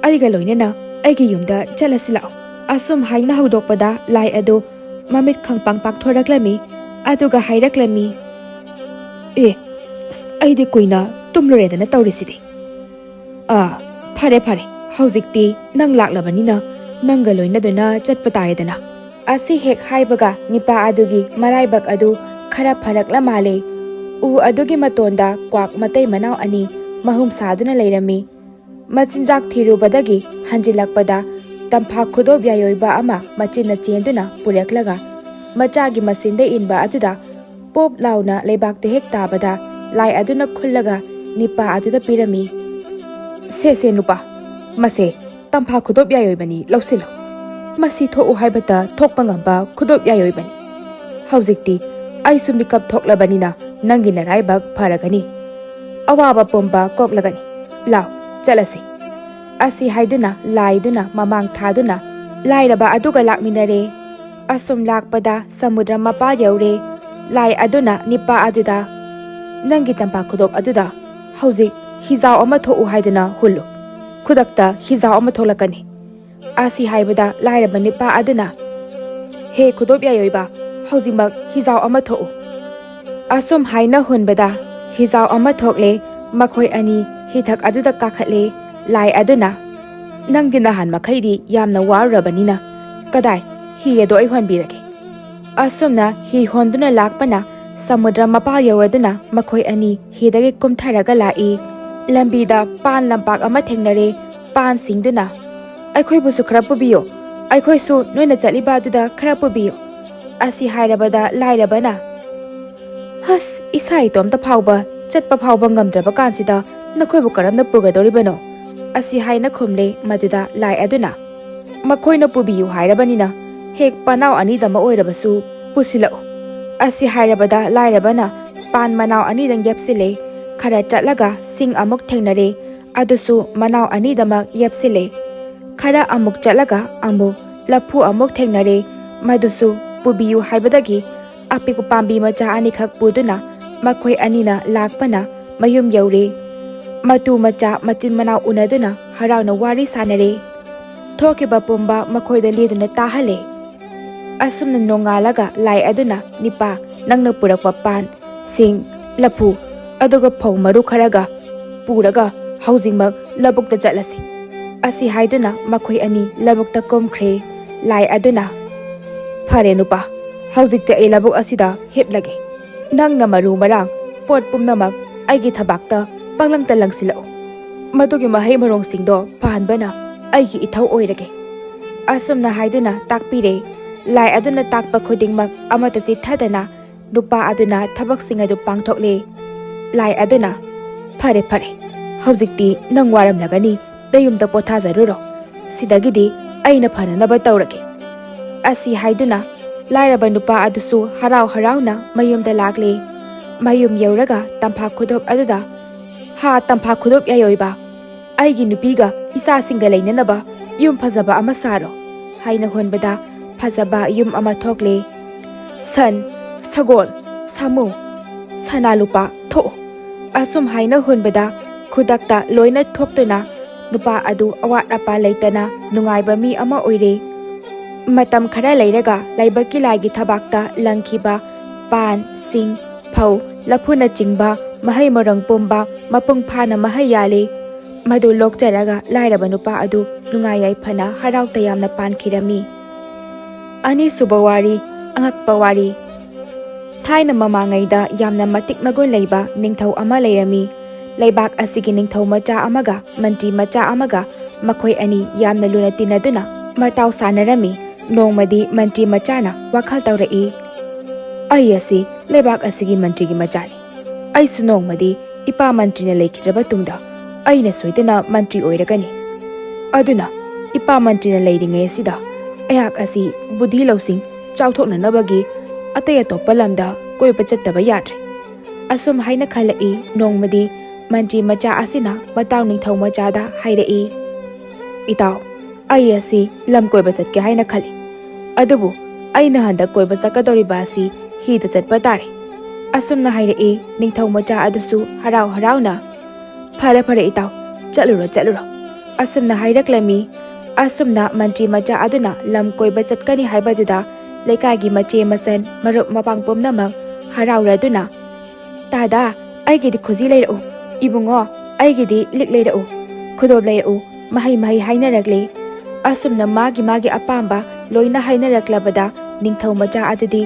ꯑꯩꯒ ꯂꯣꯏꯅꯅ ꯑꯩꯒꯤ ꯌꯨꯝꯗ ꯆꯠꯂꯁꯤ ꯂꯥꯛꯑꯣ ꯑꯁꯨꯝ ꯍꯥꯏꯅ ꯍꯧꯗꯣꯛꯄꯗ ꯂꯥꯏ ꯑꯗꯨ ꯃꯃꯤꯠ ꯈꯪꯄꯥꯡ ꯄꯥꯛꯊꯣꯔꯛꯂꯝꯃꯤ ꯑꯗꯨꯒ ꯍꯥꯏꯔꯛꯂꯝꯃꯤ ꯑꯩꯗꯤ ꯀꯨꯏꯅ ꯇꯨꯝꯂꯨꯔꯦꯗꯅ ꯇꯧꯔꯤꯁꯤꯗꯤ ꯐꯔꯦ ꯍꯧꯖꯤꯛꯇꯤ ꯅꯪ ꯂꯥꯛꯂꯕꯅꯤꯅ ꯅꯪꯒ ꯂꯣꯏꯅꯗꯨꯅ ꯆꯠꯄ ꯇꯥꯔꯦꯗꯅ ꯑꯁꯤ ꯍꯦꯛ ꯍꯥꯏꯕꯒ ꯅꯤꯄꯥ ꯑꯗꯨꯒꯤ ꯃꯔꯥꯏꯕꯛ ꯑꯗꯨ ꯈꯔ ꯐꯔꯛꯂ ꯃꯥꯜꯂꯦ ꯎ ꯑꯗꯨꯒꯤ ꯃꯇꯣꯟꯗ ꯀ꯭ꯋꯥꯛ ꯃꯇꯩ ꯃꯅꯥꯎ ꯑꯅꯤ ꯃꯍꯨꯝ ꯁꯥꯗꯨꯅ ꯂꯩꯔꯝꯃꯤ ꯃꯆꯤꯟꯖꯥꯛ ꯊꯤꯔꯨꯕꯗꯒꯤ ꯍꯟꯖꯤꯜꯂꯛꯄꯗ ꯇꯝꯐꯥ ꯈꯨꯗꯣꯞ ꯌꯥꯏꯑꯣꯏꯕ ꯑꯃ ꯃꯆꯤꯟꯅ ꯆꯦꯟꯗꯨꯅ ꯄꯨꯔꯛꯂꯒ ꯃꯆꯥꯒꯤ ꯃꯆꯤꯟꯗ ꯏꯟꯕ ꯑꯗꯨꯗ ꯄꯣꯞ ꯂꯥꯎꯅ ꯂꯩꯕꯥꯛꯇ ꯍꯦꯛ ꯇꯥꯕꯗ ꯂꯥꯏ ꯑꯗꯨꯅ ꯈꯨꯜꯂꯒ ꯅꯤꯄꯥ ꯑꯗꯨꯗ ꯄꯤꯔꯝꯃꯤ꯫ ꯁꯦ ꯅꯨꯄꯥ, ꯃꯁꯦ ꯇꯝꯐꯥ ꯈꯨꯗꯣꯞ ꯌꯥꯏꯑꯣꯏꯕꯅꯤ, ꯂꯧꯁꯤꯜꯂꯨ꯫ ꯃꯁꯤ ꯊꯣꯛꯎ ꯍꯥꯏꯕꯇ ꯊꯣꯛꯄ ꯉꯝꯕ ꯈꯨꯗꯣꯞ ꯌꯥꯏꯑꯣꯏꯕꯅꯤ꯫ ꯍꯧꯖꯤꯛꯇꯤ ꯑꯩꯁꯨ ꯃꯤꯀꯞ ꯊꯣꯛꯂꯕꯅꯤꯅ ꯅꯪꯒꯤ ꯅꯔꯥꯏꯕꯛ ꯐꯔꯒꯅꯤ, ꯑꯋꯥꯕ ꯄꯨꯝꯕ ꯀꯣꯛꯂꯒꯅꯤ꯫ ꯂꯥꯎ ꯆꯠꯂꯁꯤ꯫ ꯑꯁꯤ ꯍꯥꯏꯗꯨꯅ ꯂꯥꯏꯗꯨꯅ ꯃꯃꯥꯡ ꯊꯥꯗꯨꯅ ꯂꯥꯏꯔꯕ ꯑꯗꯨꯒ ꯂꯥꯛꯃꯤꯟꯅꯔꯦ꯫ ꯑꯁꯨꯝ ꯂꯥꯛꯄꯗ ꯁꯃꯨꯗ꯭ꯔ ꯃꯄꯥ ꯌꯧꯔꯦ꯫ ꯂꯥꯏ ꯑꯗꯨꯅ ꯅꯤꯄꯥ ꯑꯗꯨꯗ, ꯅꯪꯒꯤ ꯇꯝꯄꯥꯛ ꯈꯨꯗꯣꯞ ꯑꯗꯨꯗ ꯍꯧꯖꯤꯛ ꯍꯤꯖꯥꯎ ꯑꯃ ꯊꯣꯛꯎ ꯍꯥꯏꯗꯨꯅ ꯍꯨꯜꯂꯨ, ꯈꯨꯗꯛꯇ ꯍꯤꯖꯥꯎ ꯑꯃ ꯊꯣꯛꯂꯛꯀꯅꯤ꯫ ꯑꯁꯤ ꯍꯥꯏꯕꯗ ꯂꯥꯏꯔꯕ ꯅꯤꯄꯥ ꯑꯗꯨꯅ, ꯍꯦ ꯈꯨꯗꯣꯞ ꯌꯥꯏꯑꯣꯏꯕ, ꯍꯧꯖꯤꯛꯃꯛ ꯍꯤꯖꯥꯎ ꯑꯃ ꯊꯣꯛꯎ꯫ ꯑꯁꯨꯝ ꯍꯥꯏꯅ ꯍꯨꯟꯕꯗ ꯍꯤꯖꯥꯎ ꯑꯃ ꯊꯣꯛꯂꯦ꯫ ꯃꯈꯣꯏ ꯑꯅꯤ ꯍꯤꯊꯛ ꯑꯗꯨꯗ ꯀꯥꯈꯠꯂꯦ꯫ ꯂꯥꯏ ꯑꯗꯨꯅ, ꯅꯪꯗꯤ ꯅꯍꯥꯟ ꯃꯈꯩꯗꯤ ꯌꯥꯝꯅ ꯋꯥꯔꯨꯔꯕꯅꯤꯅ ꯀꯗꯥꯏ ꯍꯤ ꯑꯗꯣ ꯑꯩ ꯍꯣꯟꯕꯤꯔꯒꯦ꯫ ꯑꯁꯨꯝꯅ ꯍꯤ ꯍꯣꯟꯗꯨꯅ ꯂꯥꯛꯄꯅ ꯁꯃꯨꯗ꯭ꯔ ꯃꯄꯥ ꯌꯧꯔꯗꯨꯅ ꯃꯈꯣꯏ ꯑꯅꯤ ꯍꯤꯗꯒꯤ ꯀꯨꯝꯊꯔꯒ ꯂꯥꯛꯏ꯫ ꯂꯝꯕꯤꯗ ꯄꯥꯟ ꯂꯝꯄꯥꯛ ꯑꯃ ꯊꯦꯡꯅꯔꯦ꯫ ꯄꯥꯟꯁꯤꯡꯗꯨꯅ, ꯑꯩꯈꯣꯏꯕꯨꯁꯨ ꯈꯔ ꯄꯨꯕꯤꯌꯨ, ꯑꯩꯈꯣꯏꯁꯨ ꯅꯣꯏꯅ ꯆꯠꯂꯤꯕ ꯑꯗꯨꯗ ꯈꯔ ꯄꯨꯕꯤꯌꯨ꯫ ꯑꯁꯤ ꯍꯥꯏꯔꯕꯗ ꯂꯥꯏꯔꯕꯅ, ꯍꯁ, ꯏꯁꯥ ꯏꯇꯣꯝꯇ ꯐꯥꯎꯕ ꯆꯠꯄ ꯐꯥꯎꯕ ꯉꯝꯗ꯭ꯔꯕ ꯀꯥꯟꯁꯤꯗ ꯅꯈꯣꯏꯕꯨ ꯀꯔꯝꯅ ꯄꯨꯒꯗꯧꯔꯤꯕꯅꯣ? ꯑꯁꯤ ꯍꯥꯏꯅ ꯈꯨꯝꯂꯦ꯫ ꯃꯗꯨꯗ ꯂꯥꯏ ꯑꯗꯨꯅ, ꯃꯈꯣꯏꯅ ꯄꯨꯕꯤꯌꯨ ꯍꯥꯏꯔꯕꯅꯤꯅ ꯍꯦꯛ ꯄꯅꯥꯎ ꯑꯅꯤꯗꯃꯛ ꯑꯣꯏꯔꯕꯁꯨ ꯄꯨꯁꯤꯜꯂꯛꯎ꯫ ꯑꯁꯤ ꯍꯥꯏꯔꯕꯗ ꯂꯥꯏꯔꯕꯅ ꯄꯥꯟ ꯃꯅꯥꯎ ꯑꯅꯤꯗꯪ ꯌꯦꯞꯁꯤꯜꯂꯦ꯫ ꯈꯔ ꯆꯠꯂꯒ ꯁꯤꯡ ꯑꯃꯨꯛ ꯊꯦꯡꯅꯔꯦ꯫ ꯑꯗꯨꯁꯨ ꯃꯅꯥꯎ ꯑꯅꯤꯗꯃꯛ ꯌꯦꯞꯁꯤꯜꯂꯦ꯫ ꯈꯔ ꯑꯃꯨꯛ ꯆꯠꯂꯒ ꯑꯃꯨꯛ ꯂꯐꯨ ꯑꯃꯨꯛ ꯊꯦꯡꯅꯔꯦ꯫ ꯃꯗꯨꯁꯨ ꯄꯨꯕꯤꯌꯨ ꯍꯥꯏꯕꯗꯒꯤ ꯑꯄꯤꯛꯄ ꯄꯥꯝꯕꯤ ꯃꯆꯥ ꯑꯅꯤꯈꯛ ꯄꯨꯗꯨꯅ ꯃꯈꯣꯏ ꯑꯅꯤꯅ ꯂꯥꯛꯄꯅ ꯃꯌꯨꯝ ꯌꯧꯔꯦ꯫ ꯃꯇꯨ ꯃꯆꯥ ꯃꯆꯤꯟ ꯃꯅꯥꯎ ꯎꯅꯗꯨꯅ ꯍꯔꯥꯎꯅ ꯋꯥꯔꯤ ꯁꯥꯟꯅꯔꯦ꯫ ꯊꯣꯛꯈꯤꯕ ꯄꯨꯝꯕ ꯃꯈꯣꯏꯗ ꯂꯤꯗꯨꯅ ꯇꯥꯍꯜꯂꯦ꯫ ꯑꯁꯨꯝꯅ ꯅꯣꯡꯉꯥꯜꯂꯒ ꯂꯥꯏ ꯑꯗꯨꯅ, ꯅꯤꯄꯥ, ꯅꯪꯅ ꯄꯨꯔꯛꯄ ꯄꯥꯟ, ꯁꯤꯡ, ꯂꯐꯨ ꯑꯗꯨꯒ ꯐꯧ ꯃꯔꯨ ꯈꯔꯒ ꯄꯨꯔꯒ ꯍꯧꯖꯤꯛꯃꯛ ꯂꯧꯕꯨꯛꯇ ꯆꯠꯂꯁꯤ꯫ ꯑꯁꯤ ꯍꯥꯏꯗꯨꯅ ꯃꯈꯣꯏ ꯑꯅꯤ ꯂꯧꯕꯨꯛꯇ ꯀꯨꯝꯈ꯭ꯔꯦ꯫ ꯂꯥꯏ ꯑꯗꯨꯅ, ꯐꯔꯦ ꯅꯨꯄꯥ, ꯍꯧꯖꯤꯛꯇꯤ ꯑꯩ ꯂꯧꯕꯨꯛ ꯑꯁꯤꯗ ꯍꯤꯞꯂꯒꯦ꯫ ꯅꯪꯅ ꯃꯔꯨ ꯃꯔꯥꯡ ꯄꯣꯠ ꯄꯨꯝꯅꯃꯛ ꯑꯩꯒꯤ ꯊꯕꯥꯛꯇ ꯄꯪꯂꯪꯇ ꯂꯪꯁꯤꯜꯂꯛꯎ꯫ ꯃꯗꯨꯒꯤ ꯃꯍꯩ ꯃꯔꯣꯡꯁꯤꯡꯗꯣ ꯐꯍꯟꯕꯅ ꯑꯩꯒꯤ ꯏꯊꯧ ꯑꯣꯏꯔꯒꯦ꯫ ꯑꯁꯨꯝꯅ ꯍꯥꯏꯗꯨꯅ ꯇꯥꯛꯄꯤꯔꯦ꯫ ꯂꯥꯏ ꯑꯗꯨꯅ ꯇꯥꯛꯄ ꯈꯨꯗꯤꯡꯃꯛ ꯑꯃꯠꯇ ꯆꯤꯠꯊꯗꯅ ꯅꯨꯄꯥ ꯑꯗꯨꯅ ꯊꯕꯛꯁꯤꯡ ꯑꯗꯨ ꯄꯥꯡꯊꯣꯛꯂꯦ꯫ ꯂꯥꯏ ꯑꯗꯨꯅ, ꯐꯔꯦ, ꯍꯧꯖꯤꯛꯇꯤ ꯅꯪ ꯋꯥꯔꯝꯂꯒꯅꯤ, ꯅꯌꯨꯝꯗ ꯄꯣꯊꯥꯖꯔꯨꯔꯣ, ꯁꯤꯗꯒꯤꯗꯤ ꯑꯩꯅ ꯐꯅꯅꯕ ꯇꯧꯔꯒꯦ꯫ ꯑꯁꯤ ꯍꯥꯏꯗꯨꯅ ꯂꯥꯏꯔꯕ ꯅꯨꯄꯥ ꯑꯗꯨꯁꯨ ꯍꯔꯥꯎ ꯍꯔꯥꯎꯅ ꯃꯌꯨꯝꯗ ꯂꯥꯛꯂꯦ꯫ ꯃꯌꯨꯝ ꯌꯧꯔꯒ ꯇꯝꯐꯥ ꯈꯨꯗꯣꯞ ꯑꯗꯨꯗ, ꯍꯥ ꯇꯝꯐꯥ ꯈꯨꯗꯣꯞ ꯌꯥꯏꯑꯣꯏꯕ, ꯑꯩꯒꯤ ꯅꯨꯄꯤꯒ ꯏꯆꯥꯁꯤꯡꯒ ꯂꯩꯅꯅꯕ ꯌꯨꯝ ꯐꯖꯕ ꯑꯃ ꯁꯥꯔꯣ ꯍꯥꯏꯅ ꯍꯣꯟꯕꯗ ꯐꯖꯕ ꯌꯨꯝ ꯑꯃ ꯊꯣꯛꯂꯦ꯫ ꯁꯟ, ꯁꯒꯣꯜ, ꯁꯥꯃꯨ, ꯁꯅꯥ ꯂꯨꯄꯥ ꯊꯣꯛꯎ꯫ ꯑꯁꯨꯝ ꯍꯥꯏꯅ ꯍꯣꯟꯕꯗ ꯈꯨꯗꯛꯇ ꯂꯣꯏꯅ ꯊꯣꯛꯇꯨꯅ ꯅꯨꯄꯥ ꯑꯗꯨ ꯑꯋꯥꯠ ꯑꯄꯥ ꯂꯩꯇꯅ ꯅꯨꯡꯉꯥꯏꯕ ꯃꯤ ꯑꯃ ꯑꯣꯏꯔꯦ꯫ ꯃꯇꯝ ꯈꯔ ꯂꯩꯔꯒ ꯂꯥꯏꯕꯛꯀꯤ ꯂꯥꯏꯒꯤ ꯊꯕꯥꯛꯇ ꯂꯪꯈꯤꯕ ꯄꯥꯟ, ꯁꯤꯡ, ꯐꯧ, ꯂꯐꯨꯅꯆꯤꯡꯕ ꯃꯍꯩ ꯃꯔꯣꯡ ꯄꯨꯝꯕ ꯃꯄꯨꯡ ꯐꯥꯅ ꯃꯍꯩ ꯌꯥꯜꯂꯦ꯫ ꯃꯗꯨ ꯂꯣꯛꯆꯔꯒ ꯂꯥꯏꯔꯕ ꯅꯨꯄꯥ ꯑꯗꯨ ꯅꯨꯡꯉꯥꯏ ꯌꯥꯏꯐꯅ ꯍꯔꯥꯎ ꯇꯌꯥꯝꯅ ꯄꯥꯟꯈꯤꯔꯝꯃꯤ꯫ ꯑꯅꯤꯁꯨꯕ ꯋꯥꯔꯤ, ꯑꯉꯛꯄ ꯋꯥꯔꯤ꯫ ꯊꯥꯏꯅ ꯃꯃꯥꯡꯉꯩꯗ ꯌꯥꯝꯅ ꯃꯇꯤꯛ ꯃꯒꯨꯟ ꯂꯩꯕ ꯅꯤꯡꯊꯧ ꯑꯃ ꯂꯩꯔꯝꯃꯤ꯫ ꯂꯩꯕꯥꯛ ꯑꯁꯤꯒꯤ ꯅꯤꯡꯊꯧ ꯃꯆꯥ ꯑꯃꯒ ꯃꯟꯇ꯭ꯔꯤ ꯃꯆꯥ ꯑꯃꯒ ꯃꯈꯣꯏ ꯑꯅꯤ ꯌꯥꯝꯅ ꯂꯨꯅ ꯇꯤꯟꯅꯗꯨꯅ ꯃꯇꯥꯎ ꯁꯥꯟꯅꯔꯝꯃꯤ꯫ ꯅꯣꯡꯃꯗꯤ ꯃꯟꯇ꯭ꯔꯤ ꯃꯆꯥꯅ ꯋꯥꯈꯜ ꯇꯧꯔꯛꯏ, ꯑꯩ ꯑꯁꯤ ꯂꯩꯕꯥꯛ ꯑꯁꯤꯒꯤ ꯃꯟꯇ꯭ꯔꯤꯒꯤ ꯃꯆꯥꯅꯤ꯫ ꯑꯩꯁꯨ ꯅꯣꯡꯃꯗꯤ ꯏꯄꯥ ꯃꯟꯇ꯭ꯔꯤꯅ ꯂꯩꯈꯤꯗ꯭ꯔꯕ ꯇꯨꯡꯗ ꯑꯩꯅ ꯁꯣꯏꯗꯅ ꯃꯟꯇ꯭ꯔꯤ ꯑꯣꯏꯔꯒꯅꯤ꯫ ꯑꯗꯨꯅ ꯏꯄꯥ ꯃꯟꯇ꯭ꯔꯤꯅ ꯂꯩꯔꯤꯉꯩ ꯑꯁꯤꯗ ꯑꯩꯍꯥꯛ ꯑꯁꯤ ꯕꯨꯙꯤ ꯂꯧꯁꯤꯡ ꯆꯥꯎꯊꯣꯛꯅꯅꯕꯒꯤ ꯑꯇꯩ ꯑꯇꯣꯞꯄ ꯂꯝꯗ ꯀꯣꯏꯕ ꯆꯠꯇꯕ ꯌꯥꯗ꯭ꯔꯦ꯫ ꯑꯁꯨꯝ ꯍꯥꯏꯅ ꯈꯜꯂꯛꯏ꯫ ꯅꯣꯡꯃꯗꯤ ꯃꯟꯇ꯭ꯔꯤ ꯃꯆꯥ ꯑꯁꯤꯅ ꯃꯇꯥꯎ ꯅꯤꯡꯊꯧ ꯃꯆꯥꯗ ꯍꯥꯏꯔꯛꯏ, ꯏꯇꯥꯎ, ꯑꯩ ꯑꯁꯤ ꯂꯝ ꯀꯣꯏꯕ ꯆꯠꯀꯦ ꯍꯥꯏꯅ ꯈꯜꯂꯤ, ꯑꯗꯨꯕꯨ ꯑꯩꯅ ꯍꯟꯗꯛ ꯀꯣꯏꯕ ꯆꯠꯀꯗꯧꯔꯤꯕ ꯑꯁꯤ ꯍꯤꯗ ꯆꯠꯄ ꯇꯥꯔꯦ꯫ ꯑꯁꯨꯝꯅ ꯍꯥꯏꯔꯛꯏ꯫ ꯅꯤꯡꯊꯧ ꯃꯆꯥ ꯑꯗꯨꯁꯨ ꯍꯔꯥꯎ ꯍꯔꯥꯎꯅ, ꯐꯔꯦ ꯏꯇꯥꯎ, ꯆꯠꯂꯨꯔꯣ ꯑꯁꯨꯝꯅ ꯍꯥꯏꯔꯛꯂꯝꯃꯤ꯫ ꯑꯁꯨꯝꯅ ꯃꯟꯇ꯭ꯔꯤ ꯃꯆꯥ ꯑꯗꯨꯅ ꯂꯝ ꯀꯣꯏꯕ ꯆꯠꯀꯅꯤ ꯍꯥꯏꯕꯗꯨꯗ ꯂꯩꯀꯥꯏꯒꯤ ꯃꯆꯦ ꯃꯆꯟ ꯃꯔꯨꯞ ꯃꯄꯥꯡ ꯄꯨꯝꯅꯃꯛ ꯍꯔꯥꯎꯔꯗꯨꯅ, ꯗꯥꯗꯥ, ꯑꯩꯒꯤꯗꯤ ꯈꯨꯖꯤ ꯂꯩꯔꯛꯎ, ꯏꯕꯨꯡꯉꯣ, ꯑꯩꯒꯤꯗꯤ ꯂꯤꯛ ꯂꯩꯔꯛꯎ, ꯈꯨꯗꯣꯞ ꯂꯩꯔꯛꯎ, ꯃꯍꯩ ꯍꯥꯏꯅꯔꯛꯂꯦ꯫ ꯑꯁꯨꯝꯅ ꯃꯥꯒꯤ ꯑꯄꯥꯝꯕ ꯂꯣꯏꯅ ꯍꯥꯏꯅꯔꯛꯂꯕꯗ ꯅꯤꯡꯊꯧ ꯃꯆꯥ ꯑꯗꯨꯗꯤ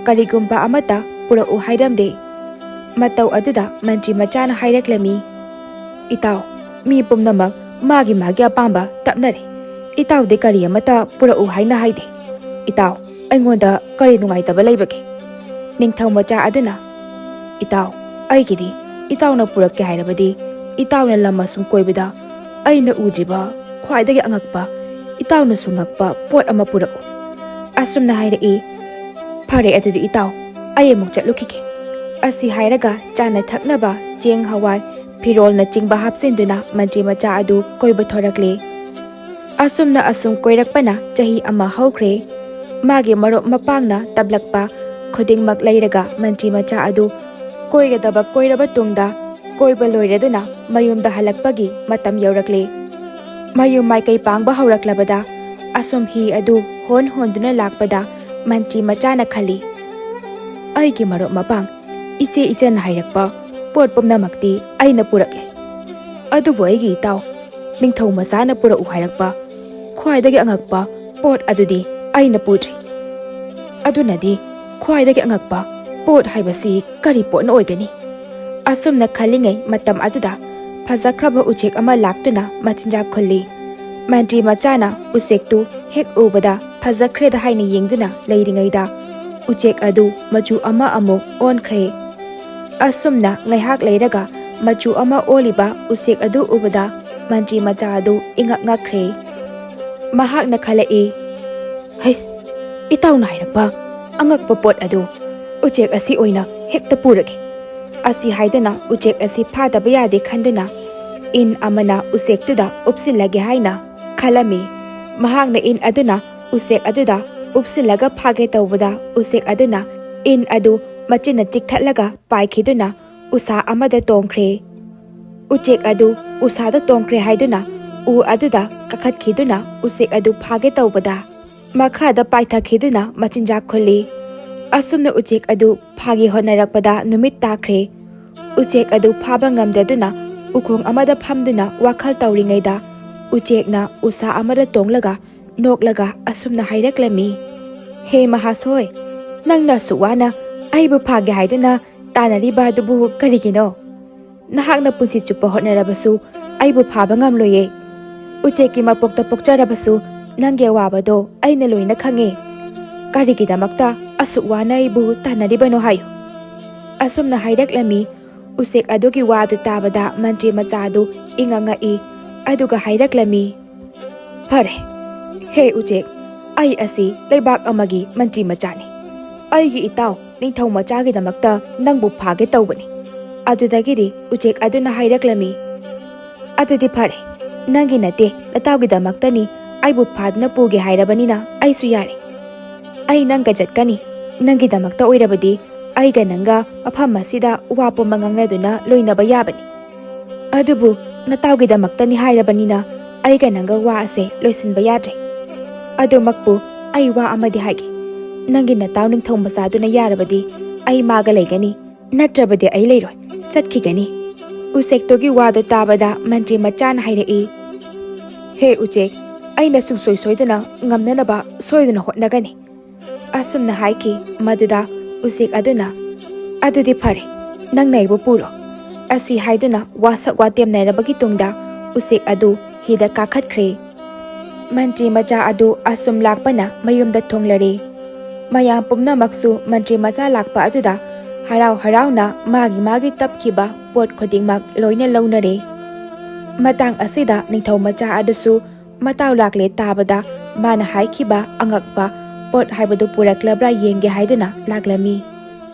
ꯀꯔꯤꯒꯨꯝꯕ ꯑꯃꯠꯇ ꯄꯨꯔꯛꯎ ꯍꯥꯏꯔꯝꯗꯦ꯫ ꯃꯇꯧ ꯑꯗꯨꯗ ꯃꯟꯇ꯭ꯔꯤ ꯃꯆꯥꯅ ꯍꯥꯏꯔꯛꯂꯝꯃꯤ, ꯏꯇꯥꯎ, ꯃꯤ ꯄꯨꯝꯅꯃꯛ ꯃꯥꯒꯤ ꯑꯄꯥꯝꯕ ꯇꯞꯅꯔꯦ, ꯏꯇꯥꯎꯗꯤ ꯀꯔꯤ ꯑꯃꯠꯇ ꯄꯨꯔꯛꯎ ꯍꯥꯏꯅ ꯍꯥꯏꯗꯦ꯫ ꯏꯇꯥꯎ, ꯑꯩꯉꯣꯟꯗ ꯀꯔꯤ ꯅꯨꯡꯉꯥꯏꯇꯕ ꯂꯩꯕꯒꯦ? ꯅꯤꯡꯊꯧ ꯃꯆꯥ ꯑꯗꯨꯅ ꯏꯇꯥꯎ ꯑꯩꯒꯤꯗꯤ ꯏꯇꯥꯎꯅ ꯄꯨꯔꯛꯀꯦ ꯍꯥꯏꯔꯕꯗꯤ ꯏꯇꯥꯎꯅ ꯂꯝ ꯑꯁꯨꯝ ꯀꯣꯏꯕꯗ ꯑꯩꯅ ꯎꯗ꯭ꯔꯤꯕ ꯈ꯭ꯋꯥꯏꯗꯒꯤ ꯑꯉꯛꯄ ꯏꯇꯥꯎꯅꯁꯨ ꯉꯛꯄ ꯄꯣꯠ ꯑꯃ ꯄꯨꯔꯛꯎ ꯑꯁꯨꯝꯅ ꯍꯥꯏꯔꯛꯏ ꯐꯔꯦ ꯑꯗꯨꯗꯤ ꯏꯇꯥꯎ ꯑꯩ ꯑꯃꯨꯛ ꯆꯠꯂꯨꯈꯤꯒꯦ ꯑꯁꯤ ꯍꯥꯏꯔꯒ ꯆꯥꯅ ꯊꯛꯅꯕ ꯆꯦꯡ ꯍꯋꯥꯏ ꯐꯤꯔꯣꯜꯅꯆꯤꯡꯕ ꯍꯥꯞꯆꯤꯟꯗꯨꯅ ꯃꯟꯇ꯭ꯔꯤ ꯃꯆꯥ ꯑꯗꯨ ꯀꯣꯏꯕ ꯊꯣꯔꯛꯂꯦ ꯑꯁꯨꯝꯅ ꯑꯁꯨꯝ ꯀꯣꯏꯔꯛꯄꯅ ꯆꯍꯤ ꯑꯃ ꯍꯧꯈ꯭ꯔꯦ ꯃꯥꯒꯤ ꯃꯔꯨꯞ ꯃꯄꯥꯡꯅ ꯇꯞꯂꯛꯄ ꯈꯨꯗꯤꯡꯃꯛ ꯂꯩꯔꯒ ꯃꯟꯇ꯭ꯔꯤ ꯃꯆꯥ ꯑꯗꯨ ꯀꯣꯏꯒꯗꯕ ꯀꯣꯏꯔꯕ ꯇꯨꯡꯗ ꯀꯣꯏꯕ ꯂꯣꯏꯔꯗꯨꯅ ꯃꯌꯨꯝꯗ ꯍꯜꯂꯛꯄꯒꯤ ꯃꯇꯝ ꯌꯧꯔꯛꯂꯦ ꯃꯌꯨꯝ ꯃꯥꯏꯀꯩ ꯄꯥꯡꯕ ꯍꯧꯔꯛꯂꯕꯗ ꯑꯁꯨꯝ ꯍꯤ ꯑꯗꯨ ꯍꯣꯟꯗꯨꯅ ꯂꯥꯛꯄꯗ ꯃꯟꯇ꯭ꯔꯤ ꯃꯆꯥꯅ ꯈꯜꯂꯤ ꯑꯩꯒꯤ ꯃꯔꯨꯞ ꯃꯄꯥꯡ ꯏꯆꯦ ꯏꯆꯟꯅ ꯍꯥꯏꯔꯛꯄ ꯄꯣꯠ ꯄꯨꯝꯅꯃꯛꯇꯤ ꯑꯩꯅ ꯄꯨꯔꯛꯂꯦ ꯑꯗꯨꯕꯨ ꯑꯩꯒꯤ ꯏꯇꯥꯎ ꯅꯤꯡꯊꯧ ꯃꯆꯥꯅ ꯄꯨꯔꯛꯎ ꯍꯥꯏꯔꯛꯄ ꯈ꯭ꯋꯥꯏꯗꯒꯤ ꯑꯉꯛꯄ ꯄꯣꯠ ꯑꯗꯨꯗꯤ ꯑꯩꯅ ꯄꯨꯗ꯭ꯔꯤ ꯑꯗꯨꯅꯗꯤ ꯈ꯭ꯋꯥꯏꯗꯒꯤ ꯑꯉꯛꯄ ꯄꯣꯠ ꯍꯥꯏꯕꯁꯤ ꯀꯔꯤ ꯄꯣꯠꯅ ꯑꯣꯏꯒꯅꯤ ꯑꯁꯨꯝꯅ ꯈꯜꯂꯤꯉꯩ ꯃꯇꯝ ꯑꯗꯨꯗ ꯐꯖꯈ꯭ꯔꯕ ꯎꯆꯦꯛ ꯑꯃ ꯂꯥꯛꯇꯨꯅ ꯃꯆꯤꯟꯖꯥꯛ ꯈꯨꯜꯂꯤ ꯃꯟꯇ꯭ꯔꯤ ꯃꯆꯥꯅ ꯎꯆꯦꯛꯇꯨ ꯍꯦꯛ ꯎꯕꯗ ꯐꯖꯈ꯭ꯔꯦꯗ ꯍꯥꯏꯅ ꯌꯦꯡꯗꯨꯅ ꯂꯩꯔꯤꯉꯩꯗ ꯎꯆꯦꯛ ꯑꯗꯨ ꯃꯆꯨ ꯑꯃ ꯑꯃꯨꯛ ꯑꯣꯟꯈ꯭ꯔꯦ ꯑꯁꯨꯝꯅ ꯉꯥꯏꯍꯥꯛ ꯂꯩꯔꯒ ꯃꯆꯨ ꯑꯃ ꯑꯣꯜꯂꯤꯕ ꯎꯆꯦꯛ ꯑꯗꯨ ꯎꯕꯗ ꯃꯟꯇ꯭ꯔꯤ ꯃꯆꯥ ꯑꯗꯨ ꯏꯉꯛ ꯉꯛꯈ꯭ꯔꯦ ꯃꯍꯥꯛꯅ ꯈꯜꯂꯛꯏ ꯍꯩꯁ ꯏꯇꯥꯎꯅ ꯍꯥꯏꯔꯛꯄ ꯑꯉꯛꯄ ꯄꯣꯠ ꯑꯗꯨ ꯎꯆꯦꯛ ꯑꯁꯤ ꯑꯣꯏꯅ ꯍꯦꯛꯇ ꯄꯨꯔꯒꯦ ꯑꯁꯤ ꯍꯥꯏꯗꯨꯅ ꯎꯆꯦꯛ ꯑꯁꯤ ꯐꯥꯗꯕ ꯌꯥꯗꯦ ꯈꯟꯗꯨꯅ ꯏꯟ ꯑꯃꯅ ꯎꯆꯦꯛꯇꯨꯗ ꯎꯞꯁꯤꯜꯂꯒꯦ ꯍꯥꯏꯅ ꯈꯜꯂꯝꯃꯤ ꯃꯍꯥꯛꯅ ꯏꯟ ꯑꯗꯨꯅ ꯎꯆꯦꯛ ꯑꯗꯨꯗ ꯎꯞꯁꯤꯜꯂꯒ ꯐꯥꯒꯦ ꯇꯧꯕꯗ ꯎꯆꯦꯛ ꯑꯗꯨꯅ ꯏꯟ ꯑꯗꯨ ꯃꯆꯤꯟꯅ ꯆꯤꯛꯊꯠꯂꯒ ꯄꯥꯏꯈꯤꯗꯨꯅ ꯎꯁꯥ ꯑꯃꯗ ꯇꯣꯡꯈ꯭ꯔꯦ ꯎꯆꯦꯛ ꯑꯗꯨ ꯎꯁꯥꯗ ꯇꯣꯡꯈ꯭ꯔꯦ ꯍꯥꯏꯗꯨꯅ ꯎ ꯑꯗꯨꯗ ꯀꯥꯈꯠꯈꯤꯗꯨꯅ ꯎꯆꯦꯛ ꯑꯗꯨ ꯐꯥꯒꯦ ꯇꯧꯕꯗ ꯃꯈꯥꯗ ꯄꯥꯏꯊꯈꯤꯗꯨꯅ ꯃꯆꯤꯟꯖꯥꯛ ꯈꯨꯜꯂꯤ ꯑꯁꯨꯝꯅ ꯎꯆꯦꯛ ꯑꯗꯨ ꯐꯥꯒꯦ ꯍꯣꯠꯅꯔꯛꯄꯗ ꯅꯨꯃꯤꯠ ꯇꯥꯈ꯭ꯔꯦ ꯎꯆꯦꯛ ꯑꯗꯨ ꯐꯥꯕ ꯉꯝꯗꯗꯨꯅ ꯎꯈꯣꯡ ꯑꯃꯗ ꯐꯝꯗꯨꯅ ꯋꯥꯈꯜ ꯇꯧꯔꯤꯉꯩꯗ ꯎꯆꯦꯛꯅ ꯎꯁꯥ ꯑꯃꯗ ꯇꯣꯡꯂꯒ ꯅꯣꯛꯂꯒ ꯑꯁꯨꯝꯅ ꯍꯥꯏꯔꯛꯂꯝꯃꯤ ꯍꯦ ꯃꯍꯥꯁꯣꯏ ꯅꯪꯅ ꯑꯁꯨꯛ ꯋꯥꯅ ꯑꯩꯕꯨ ꯐꯥꯒꯦ ꯍꯥꯏꯗꯨꯅ ꯇꯥꯟꯅꯔꯤꯕ ꯑꯗꯨꯕꯨ ꯀꯔꯤꯒꯤꯅꯣ ꯅꯍꯥꯛꯅ ꯄꯨꯟꯁꯤ ꯆꯨꯞꯄ ꯍꯣꯠꯅꯔꯕꯁꯨ ꯑꯩꯕꯨ ꯐꯥꯕ ꯉꯝꯂꯣꯏꯌꯦ ꯎꯆꯦꯛꯀꯤ ꯃꯄꯣꯛꯇ ꯄꯣꯛꯆꯔꯕꯁꯨ ꯅꯪꯒꯤ ꯑꯋꯥꯕꯗꯣ ꯑꯩꯅ ꯂꯣꯏꯅ ꯈꯪꯉꯦ ꯀꯔꯤꯒꯤꯗꯃꯛꯇ ꯑꯁꯨꯛ ꯋꯥꯅ ꯑꯩꯕꯨ ꯇꯥꯟꯅꯔꯤꯕꯅꯣ ꯍꯥꯏꯌꯨ ꯑꯁꯨꯝꯅ ꯍꯥꯏꯔꯛꯂꯝꯃꯤ ꯎꯆꯦꯛ ꯑꯗꯨꯒꯤ ꯋꯥꯗꯨ ꯇꯥꯕꯗ ꯃꯟꯇ꯭ꯔꯤ ꯃꯆꯥ ꯑꯗꯨ ꯏꯉꯛ ꯉꯛꯏ ꯑꯗꯨꯒ ꯍꯥꯏꯔꯛꯂꯝꯃꯤ ꯐꯔꯦ ꯍꯦ ꯎꯆꯦꯛ ꯑꯩ ꯑꯁꯤ ꯂꯩꯕꯥꯛ ꯑꯃꯒꯤ ꯃꯟꯇ꯭ꯔꯤ ꯃꯆꯥꯅꯤ ꯑꯩꯒꯤ ꯏꯇꯥꯎ ꯅꯤꯡꯊꯧ ꯃꯆꯥꯒꯤꯗꯃꯛꯇ ꯅꯪꯕꯨ ꯐꯥꯒꯦ ꯇꯧꯕꯅꯤ ꯑꯗꯨꯗꯒꯤꯗꯤ ꯎꯆꯦꯛ ꯑꯗꯨꯅ ꯍꯥꯏꯔꯛꯂꯝꯃꯤ ꯑꯗꯨꯗꯤ ꯐꯔꯦ ꯅꯪꯒꯤ ꯅꯠꯇꯦ ꯅꯇꯥꯎꯒꯤꯗꯃꯛꯇꯅꯤ ꯑꯩꯕꯨ ꯐꯥꯗꯨꯅ ꯄꯨꯒꯦ ꯍꯥꯏꯔꯕꯅꯤꯅ ꯑꯩꯁꯨ ꯌꯥꯔꯦ ꯑꯩ ꯅꯪꯒ ꯆꯠꯀꯅꯤ ꯅꯪꯒꯤꯗꯃꯛꯇ ꯑꯣꯏꯔꯕꯗꯤ ꯑꯩꯒ ꯅꯪꯒ ꯃꯐꯝ ꯑꯁꯤꯗ ꯋꯥ ꯄꯨꯝꯕ ꯉꯥꯡꯅꯗꯨꯅ ꯂꯣꯏꯅꯕ ꯌꯥꯕꯅꯤ ꯑꯗꯨꯕꯨ ꯅꯇꯥꯎꯒꯤꯗꯃꯛꯇꯅꯤ ꯍꯥꯏꯔꯕꯅꯤನ ꯑꯩꯒ ꯅꯪꯒ ꯋꯥ ꯑꯁꯦ ꯂꯣꯏꯁꯤꯟꯕ ꯌꯥꯗ꯭ꯔꯦ ꯑꯗꯨꯃꯛꯄꯨ ꯑꯩ ꯋꯥ ꯑꯃꯗꯤ ꯍꯥꯏꯒꯦ ꯅꯪꯒꯤ ꯅꯇꯥꯎ ꯅꯤꯡꯊꯧ ꯃꯆꯥꯗꯨꯅ ꯌꯥꯔꯕꯗꯤ ꯑꯩ ꯃꯥꯒ ꯂꯩꯒꯅꯤ ꯅꯠꯇ꯭ꯔꯕꯗꯤ ꯑꯩ ꯂꯩꯔꯣꯏ ꯆꯠꯈꯤꯒꯅꯤ ꯎꯆꯦꯛꯇꯨꯒꯤ ꯋꯥꯗꯨ ꯇꯥꯕꯗ ꯃꯟꯇ꯭ꯔꯤ ꯃꯆꯥꯅ ꯍꯥꯏꯔꯛꯏ ꯍꯦ ꯎꯆꯦꯛ ꯑꯩꯅ ꯁꯨꯡꯁꯣꯏ ꯁꯣꯏꯗꯅ ꯉꯝꯅꯅꯕ ꯁꯣꯏꯗꯅ ꯍꯣꯠꯅꯒꯅꯤ ꯑꯁꯨꯝꯅ ꯍꯥꯏꯈꯤ ꯃꯗꯨꯗ ꯎꯆꯦꯛ ꯑꯗꯨꯅ ꯑꯗꯨꯗꯤ ꯐꯔꯦ ꯅꯪꯅ ꯑꯩꯕꯨ ꯄꯨꯔꯣ ꯑꯁꯤ ꯍꯥꯏꯗꯨꯅ ꯋꯥꯁꯛ ꯋꯥꯇꯦꯝꯅꯔꯕꯒꯤ ꯇꯨꯡꯗ ꯎꯆꯦꯛ ꯑꯗꯨ ꯍꯤꯗ ꯀꯥꯈꯠꯈ꯭ꯔꯦ ꯃꯟꯇ꯭ꯔꯤ ꯃꯆꯥ ꯑꯗꯨ ꯑꯁꯨꯝ ꯂꯥꯛꯄꯅ ꯃꯌꯨꯝꯗ ꯊꯨꯡꯂꯔꯦ ꯃꯌꯥꯝ ꯄꯨꯝꯅꯃꯛꯁꯨ ꯃꯟꯇ꯭ꯔꯤ ꯃꯆꯥ ꯂꯥꯛꯄ ꯑꯗꯨꯗ ꯍꯔꯥꯎ ꯍꯔꯥꯎꯅ ꯃꯥꯒꯤ ꯇꯞꯈꯤꯕ ꯄꯣꯠ ꯈꯨꯗꯤꯡꯃꯛ ꯂꯣꯏꯅ ꯂꯧꯅꯔꯦ ꯃꯇꯥꯡ ꯑꯁꯤꯗ ꯅꯤꯡꯊꯧ ꯃꯆꯥ ꯑꯗꯨꯁꯨ ꯃꯇꯥꯎ ꯂꯥꯛꯂꯦ ꯇꯥꯕꯗ ꯃꯥꯅ ꯍꯥꯏꯈꯤꯕ ꯑꯉꯛꯄ ꯄꯣꯠ ꯍꯥꯏꯕꯗꯨ ꯄꯨꯔꯛꯂꯕ꯭ꯔꯥ ꯌꯦꯡꯒꯦ ꯍꯥꯏꯗꯨꯅ ꯂꯥꯛꯂꯝꯃꯤ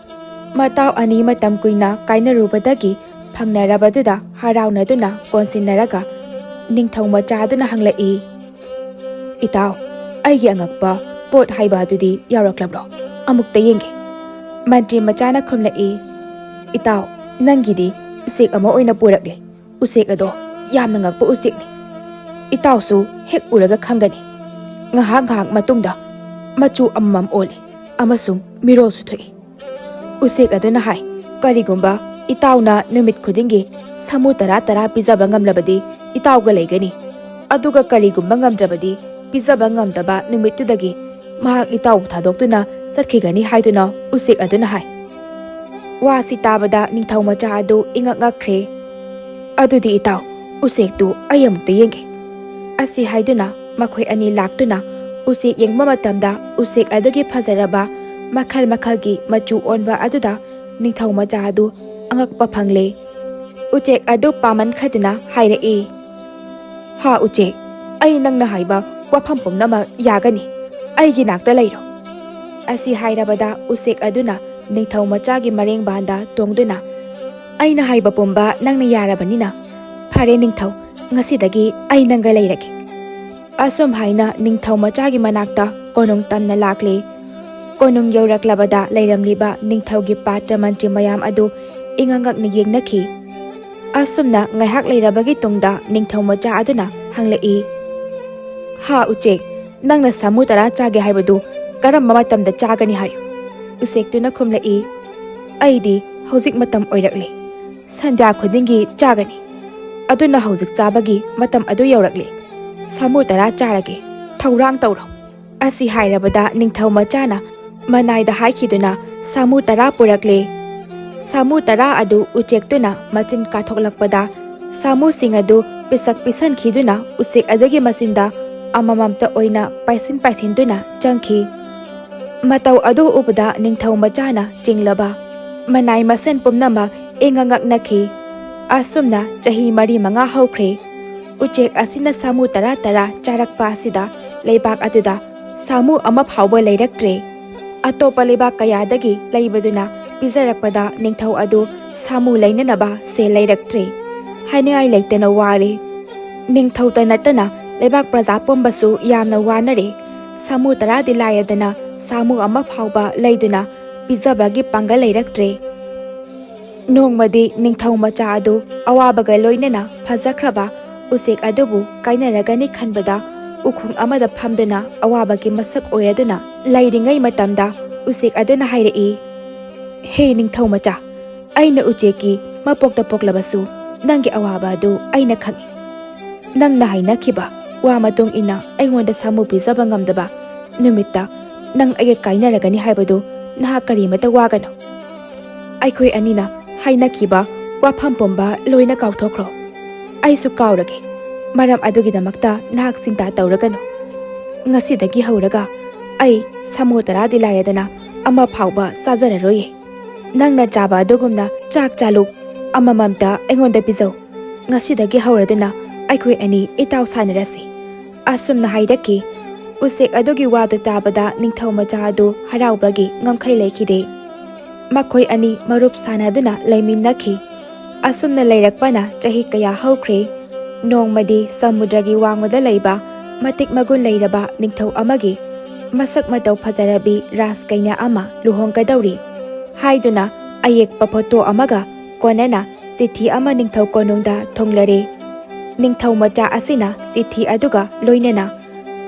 ꯃꯇꯥꯎ ꯑꯅꯤ ꯃꯇꯝ ꯀꯨꯏꯅ ꯀꯥꯏꯅꯔꯨꯕꯗꯒꯤ ꯐꯪꯅꯔꯕꯗꯨꯗ ꯍꯔꯥꯎꯅꯗꯨꯅ ꯀꯣꯟꯁꯤꯟꯅꯔꯒ ꯅꯤꯡꯊꯧ ꯃꯆꯥ ꯑꯗꯨꯅ ꯍꯪꯂꯛꯏ ꯏꯇꯥꯎ ꯑꯩꯒꯤ ꯑꯉꯛꯄ ꯄꯣꯠ ꯍꯥꯏꯕ ꯑꯗꯨꯗꯤ ꯌꯥꯎꯔꯛꯂꯕ꯭ꯔꯣ ꯑꯃꯨꯛꯇ ꯌꯦꯡꯒꯦ ꯃꯟꯇ꯭ꯔꯤ ꯃꯆꯥꯅ ꯈꯨꯝꯂꯛꯏ ꯏꯇꯥꯎ ꯅꯪꯒꯤꯗꯤ ꯎꯆꯦꯛ ꯑꯃ ꯑꯣꯏꯅ ꯄꯨꯔꯛꯂꯦ ꯎꯆꯦꯛ ꯑꯗꯣ ꯌꯥꯝꯅ ꯉꯛꯄ ꯎꯆꯦꯛꯅꯤ ꯏꯇꯥꯎꯁꯨ ꯍꯦꯛ ꯎꯔꯒ ꯈꯪꯒꯅꯤ ꯉꯥꯏꯍꯥꯛ ꯃꯇꯨꯡꯗ ꯃꯆꯨ ꯑꯃꯃꯝ ꯑꯣꯜꯂꯤ ꯑꯃꯁꯨꯡ ꯃꯤꯔꯣꯜꯁꯨ ꯊꯣꯛꯏ ꯎꯆꯦꯛ ꯑꯗꯨꯅ ꯍꯥꯏ ꯀꯔꯤꯒꯨꯝꯕ ꯏꯇꯥꯎꯅ ꯅꯨꯃꯤꯠ ꯈꯨꯗꯤꯡꯒꯤ ꯁꯥꯃꯨ 10 ꯄꯤꯖꯕ ꯉꯝꯂꯕꯗꯤ ꯏꯇꯥꯎꯒ ꯂꯩꯒꯅꯤ ꯑꯗꯨꯒ ꯀꯔꯤꯒꯨꯝꯕ ꯉꯝꯗ꯭ꯔꯕꯗꯤ ꯄꯤꯖꯕ ꯉꯝꯗꯕ ꯅꯨꯃꯤꯠꯇꯨꯗꯒꯤ ꯃꯍꯥꯛ ꯏꯇꯥꯎꯕꯨ ꯊꯥꯗꯣꯛꯇꯨꯅ ꯆꯠꯈꯤꯒꯅꯤ ꯍꯥꯏꯗꯨꯅ ꯎꯆꯦꯛ ꯑꯗꯨꯅ ꯍꯥꯏ ꯋꯥꯁꯤ ꯇꯥꯕꯗ ꯅꯤꯡꯊꯧ ꯃꯆꯥ ꯑꯗꯨ ꯏꯉꯛ ꯉꯛꯈ꯭ꯔꯦ ꯑꯗꯨꯗꯤ ꯏꯇꯥꯎ ꯎꯆꯦꯛꯇꯨ ꯑꯩ ꯑꯃꯨꯛꯇ ꯌꯦꯡꯒꯦ ꯑꯁꯤ ꯍꯥꯏꯗꯨꯅ ꯃꯈꯣꯏ ꯑꯅꯤ ꯂꯥꯛꯇꯨꯅ ꯎꯆꯦꯛ ꯌꯦꯡꯕ ꯃꯇꯝꯗ ꯎꯆꯦꯛ ꯑꯗꯨꯒꯤ ꯐꯖꯔꯕ ꯃꯈꯜ ꯃꯈꯜꯒꯤ ꯃꯆꯨ ꯑꯣꯟꯕ ꯑꯗꯨꯗ ꯅꯤꯡꯊꯧ ꯃꯆꯥ ꯑꯗꯨ ꯑꯉꯛꯄ ꯐꯪꯂꯦ꯫ ꯎꯆꯦꯛ ꯑꯗꯨ ꯄꯥꯃꯟꯈ꯭ꯔꯗꯨꯅ ꯍꯥꯏꯔꯛꯏ, "ꯍꯥ ꯎꯆꯦꯛ, ꯑꯩ ꯅꯪꯅ ꯍꯥꯏꯕ ꯋꯥꯐꯝ ꯄꯨꯝꯅꯃꯛ ꯌꯥꯒꯅꯤ, ꯑꯩꯒꯤ ꯅꯥꯛꯇ ꯂꯩꯔꯣ"꯫ ꯑꯁꯤ ꯍꯥꯏꯔꯕꯗ ꯎꯆꯦꯛ ꯑꯗꯨꯅ ꯅꯤꯡꯊꯧ ꯃꯆꯥꯒꯤ ꯃꯔꯦꯡꯕꯥꯟꯗ ꯇꯣꯡꯗꯨꯅ, "ꯑꯩꯅ ꯍꯥꯏꯕ ꯄꯨꯝꯕ ꯅꯪꯅ ꯌꯥꯔꯕꯅꯤꯅ ꯐꯔꯦ ꯅꯤꯡꯊꯧ, ꯉꯁꯤꯗꯒꯤ ꯑꯩ ꯅꯪꯒ ꯂꯩꯔꯒꯦ"꯫ ꯑꯁꯨꯝ ꯍꯥꯏꯅ ꯅꯤꯡꯊꯧ ꯃꯆꯥꯒꯤ ꯃꯅꯥꯛꯇ ꯀꯣꯅꯨꯡ ꯇꯝꯅ ꯂꯥꯛꯂꯦ꯫ ꯀꯣꯅꯨꯡ ꯌꯧꯔꯛꯂꯕꯗ ꯂꯩꯔꯝꯂꯤꯕ ꯅꯤꯡꯊꯧꯒꯤ ꯄꯥꯇ꯭ꯔ ꯃꯟꯇ꯭ꯔꯤ ꯃꯌꯥꯝ ꯑꯗꯨ ꯏꯉꯛ-ꯉꯛꯅ ꯌꯦꯡꯅꯈꯤ꯫ ꯑꯁꯨꯝꯅ ꯉꯥꯏꯍꯥꯛ ꯂꯩꯔꯕꯒꯤ ꯇꯨꯡꯗ ꯅꯤꯡꯊꯧ ꯃꯆꯥ ꯑꯗꯨꯅ ꯍꯪꯂꯛꯏ, "ꯍꯥ ꯎꯆꯦꯛ, ꯅꯪꯅ ꯁꯥꯃꯨ 10 ꯆꯥꯒꯦ ꯍꯥꯏꯕꯗꯨ ꯀꯔꯝꯕ ꯃꯇꯝꯗ ꯆꯥꯒꯅꯤ ꯍꯥꯏꯌꯨ"꯫ ꯎꯆꯦꯛꯇꯨꯅ ꯈꯨꯝꯂꯛꯏ, "ꯑꯩꯗꯤ ꯍꯧꯖꯤꯛ ꯃꯇꯝ ꯑꯣꯏꯔꯛꯂꯦ, ꯁꯟꯙ꯭ꯌꯥ ꯈꯨꯗꯤꯡꯒꯤ ꯆꯥꯒꯅꯤ, ꯑꯗꯨꯅ ꯍꯧꯖꯤꯛ ꯆꯥꯕꯒꯤ ꯃꯇꯝ ꯑꯗꯨ ꯌꯧꯔꯛꯂꯦ, ꯁꯥꯃꯨ 10 ꯆꯥꯔꯒꯦ, ꯊꯧꯔꯥꯡ ꯇꯧꯔꯣ"꯫ ꯑꯁꯤ ꯍꯥꯏꯔꯕꯗ ꯅꯤꯡꯊꯧ ꯃꯆꯥꯅ ꯃꯅꯥꯏꯗ ꯍꯥꯏꯈꯤꯗꯨꯅ ꯁꯥꯃꯨ 10 ꯄꯨꯔꯛꯂꯦ꯫ ꯁꯥꯃꯨ 10 ꯑꯗꯨ ꯎꯆꯦꯛꯇꯨꯅ ꯃꯆꯤꯟ ꯀꯥꯊꯣꯛꯂꯛꯄꯗ ꯁꯥꯃꯨꯁꯤꯡ ꯑꯗꯨ ꯄꯤꯁꯛ ꯄꯤꯁꯟꯈꯤꯗꯨꯅ ꯎꯆꯦꯛ ꯑꯗꯨꯒꯤ ꯃꯆꯤꯟꯗ ꯑꯃꯃꯝꯇ ꯑꯣꯏꯅ ꯄꯥꯏꯁꯤꯟꯗꯨꯅ ꯆꯪꯈꯤ꯫ ꯃꯇꯧ ꯑꯗꯨ ꯎꯕꯗ ꯅꯤꯡꯊꯧ ꯃꯆꯥꯅ ꯆꯤꯡꯂꯕ ꯃꯅꯥꯏ ꯃꯁꯦꯟ ꯄꯨꯝꯅꯃꯛ ꯏꯉꯛ-ꯉꯛꯅꯈꯤ꯫ ꯑꯁꯨꯝꯅ ꯆꯍꯤ 4-5 ꯍꯧꯈ꯭ꯔꯦ꯫ ꯎꯆꯦꯛ ꯑꯁꯤꯅ ꯁꯥꯃꯨ 10 ꯆꯥꯔꯛꯄ ꯑꯁꯤꯗ ꯂꯩꯕꯥꯛ ꯑꯗꯨꯗ ꯁꯥꯃꯨ ꯑꯃ ꯐꯥꯎꯕ ꯂꯩꯔꯛꯇ꯭ꯔꯦ꯫ ꯑꯇꯣꯞꯄ ꯂꯩꯕꯥꯛ ꯀꯌꯥꯗꯒꯤ ꯂꯩꯕꯗꯨꯅ ꯄꯤꯖꯔꯛꯄꯗ ꯅꯤꯡꯊꯧ ꯑꯗꯨ ꯁꯥꯃꯨ ꯂꯩꯅꯅꯕ ꯁꯦꯜ ꯂꯩꯔꯛꯇ꯭ꯔꯦ, ꯍꯥꯏꯅꯤꯡꯉꯥꯏ ꯂꯩꯇꯅ ꯋꯥꯔꯦ꯫ ꯅꯤꯡꯊꯧꯇ ꯅꯠꯇꯅ ꯂꯩꯕꯥꯛ प्रजा ꯄꯨꯝꯕꯁꯨ ꯌꯥꯝꯅ ꯋꯥꯅꯔꯦ꯫ ꯁꯥꯃꯨ 10ꯗꯤ ꯂꯥꯏꯔꯗꯅ ꯁꯥꯃꯨ ꯑꯃ ꯐꯥꯎꯕ ꯂꯩꯗꯨꯅ ꯄꯤꯖꯕꯒꯤ ꯄꯥꯡꯒꯜ ꯂꯩꯔꯛꯇ꯭ꯔꯦ꯫ ꯅꯣꯡꯃꯗꯤ ꯅꯤꯡꯊꯧ ꯃꯆꯥ ꯑꯗꯨ ꯑꯋꯥꯕꯒ ꯂꯣꯏꯅꯅ ꯐꯖꯈ꯭ꯔꯕ ꯎꯆꯦꯛ ꯑꯗꯨꯕꯨ ꯀꯥꯏꯅꯔꯒꯅꯤ ꯈꯟꯕꯗ ꯎꯈꯣꯡ ꯑꯃꯗ ꯐꯝꯗꯨꯅ ꯑꯋꯥꯕꯒꯤ ꯃꯁꯛ ꯑꯣꯏꯔꯗꯨꯅ ꯂꯩꯔꯤꯉꯩ ꯃꯇꯝꯗ ꯎꯆꯦꯛ ꯑꯗꯨꯅ ꯍꯥꯏꯔꯛꯏ, "ꯍꯦ ꯅꯤꯡꯊꯧ ꯃꯆꯥ, ꯑꯩꯅ ꯎꯆꯦꯛꯀꯤ ꯃꯄꯣꯛꯇ ꯄꯣꯛꯂꯕꯁꯨ ꯅꯪꯒꯤ ꯑꯋꯥꯕ ꯑꯗꯨ ꯑꯩꯅ ꯈꯪꯏ꯫ ꯅꯪꯅ ꯍꯥꯏꯅꯈꯤꯕ ꯋꯥ ꯃꯇꯨꯡ ꯏꯟꯅ ꯑꯩꯉꯣꯟꯗ ꯁꯥꯃꯨ ꯄꯤꯖꯕ ꯉꯝꯗꯕ ꯅꯨꯃꯤꯠꯇ ꯅꯪ ꯑꯩꯒ ꯀꯥꯏꯅꯔꯒꯅꯤ ꯍꯥꯏꯕꯗꯨ ꯅꯍꯥꯛ ꯀꯔꯤꯃꯇ ꯋꯥꯒꯅꯨ꯫ ꯑꯩꯈꯣꯏ ꯑꯅꯤꯅ ꯍꯥꯏꯅꯈꯤꯕ ꯋꯥꯐꯝ ꯄꯨꯝꯕ ꯂꯣꯏꯅ ꯀꯥꯎꯊꯣꯛꯈ꯭ꯔꯣ꯫ ꯑꯩꯁꯨ ꯀꯥꯎꯔꯒꯦ, ꯃꯔꯝ ꯑꯗꯨꯒꯤꯗꯃꯛꯇ ꯅꯍꯥꯛ ꯆꯤꯟꯇꯥ ꯇꯧꯔꯒꯅꯨ꯫ ꯉꯁꯤꯗꯒꯤ ꯍꯧꯔꯒ ꯑꯩ ꯁꯥꯃꯨ 10ꯗꯤ ꯂꯥꯏꯔꯗꯅ ꯑꯃ ꯐꯥꯎꯕ ꯆꯥꯖꯔꯔꯣꯏꯌꯦ꯫ ꯅꯪꯅ ꯆꯥꯕ ꯑꯗꯨꯒꯨꯝꯅ ꯆꯥꯛ ꯆꯥꯂꯨꯛ ꯑꯃꯃꯝꯇ ꯑꯩꯉꯣꯟꯗ ꯄꯤꯖꯧ꯫ ꯉꯁꯤꯗꯒꯤ ꯍꯧꯔꯗꯨꯅ ꯑꯩꯈꯣꯏ ꯑꯅꯤ ꯏꯇꯥꯎ ꯁꯥꯟꯅꯔꯁꯤ"꯫ ꯑꯁꯨꯝꯅ ꯍꯥꯏꯔꯛꯈꯤ꯫ ꯎꯆꯦꯛ ꯑꯗꯨꯒꯤ ꯋꯥꯗꯨ ꯇꯥꯕꯗ ꯅꯤꯡꯊꯧ ꯃꯆꯥ ꯑꯗꯨ ꯍꯔꯥꯎꯕꯒꯤ ꯉꯝꯈꯩ ꯂꯩꯈꯤꯗꯦ꯫ ꯃꯈꯣꯏ ꯑꯅꯤ ꯃꯔꯨꯞ ꯁꯥꯟꯅꯗꯨꯅ ꯂꯩꯃꯤꯟꯅꯈꯤ꯫ ꯑꯁꯨꯝꯅ ꯂꯩꯔꯛꯄꯅ ꯆꯍꯤ ꯀꯌꯥ ꯍꯧꯈ꯭ꯔꯦ꯫ ꯅꯣꯡꯃꯗꯤ ꯁꯃꯨꯗ꯭ꯔꯒꯤ ꯋꯥꯡꯃꯗ ꯂꯩꯕ ꯃꯇꯤꯛ ꯃꯒꯨꯟ ꯂꯩꯔꯕ ꯅꯤꯡꯊꯧ ꯑꯃꯒꯤ ꯃꯁꯛ ꯃꯇꯧ ꯐꯖꯔꯕꯤ ꯔꯥꯖꯀꯩꯅ ꯑꯃ ꯂꯨꯍꯣꯡꯒꯗꯧꯔꯤ ꯍꯥꯏꯗꯨꯅ ꯑꯌꯦꯛꯄ ꯐꯣꯇꯣ ꯑꯃꯒ ꯀꯣꯟꯅꯅ ꯆꯤꯊꯤ ꯑꯃ ꯅꯤꯡꯊꯧ ꯀꯣꯅꯨꯡꯗ ꯊꯨꯡꯂꯔꯦ꯫ ꯅꯤꯡꯊꯧ ꯃꯆꯥ ꯑꯁꯤꯅ ꯆꯤꯊꯤ ꯑꯗꯨꯒ ꯂꯣꯏꯅꯅ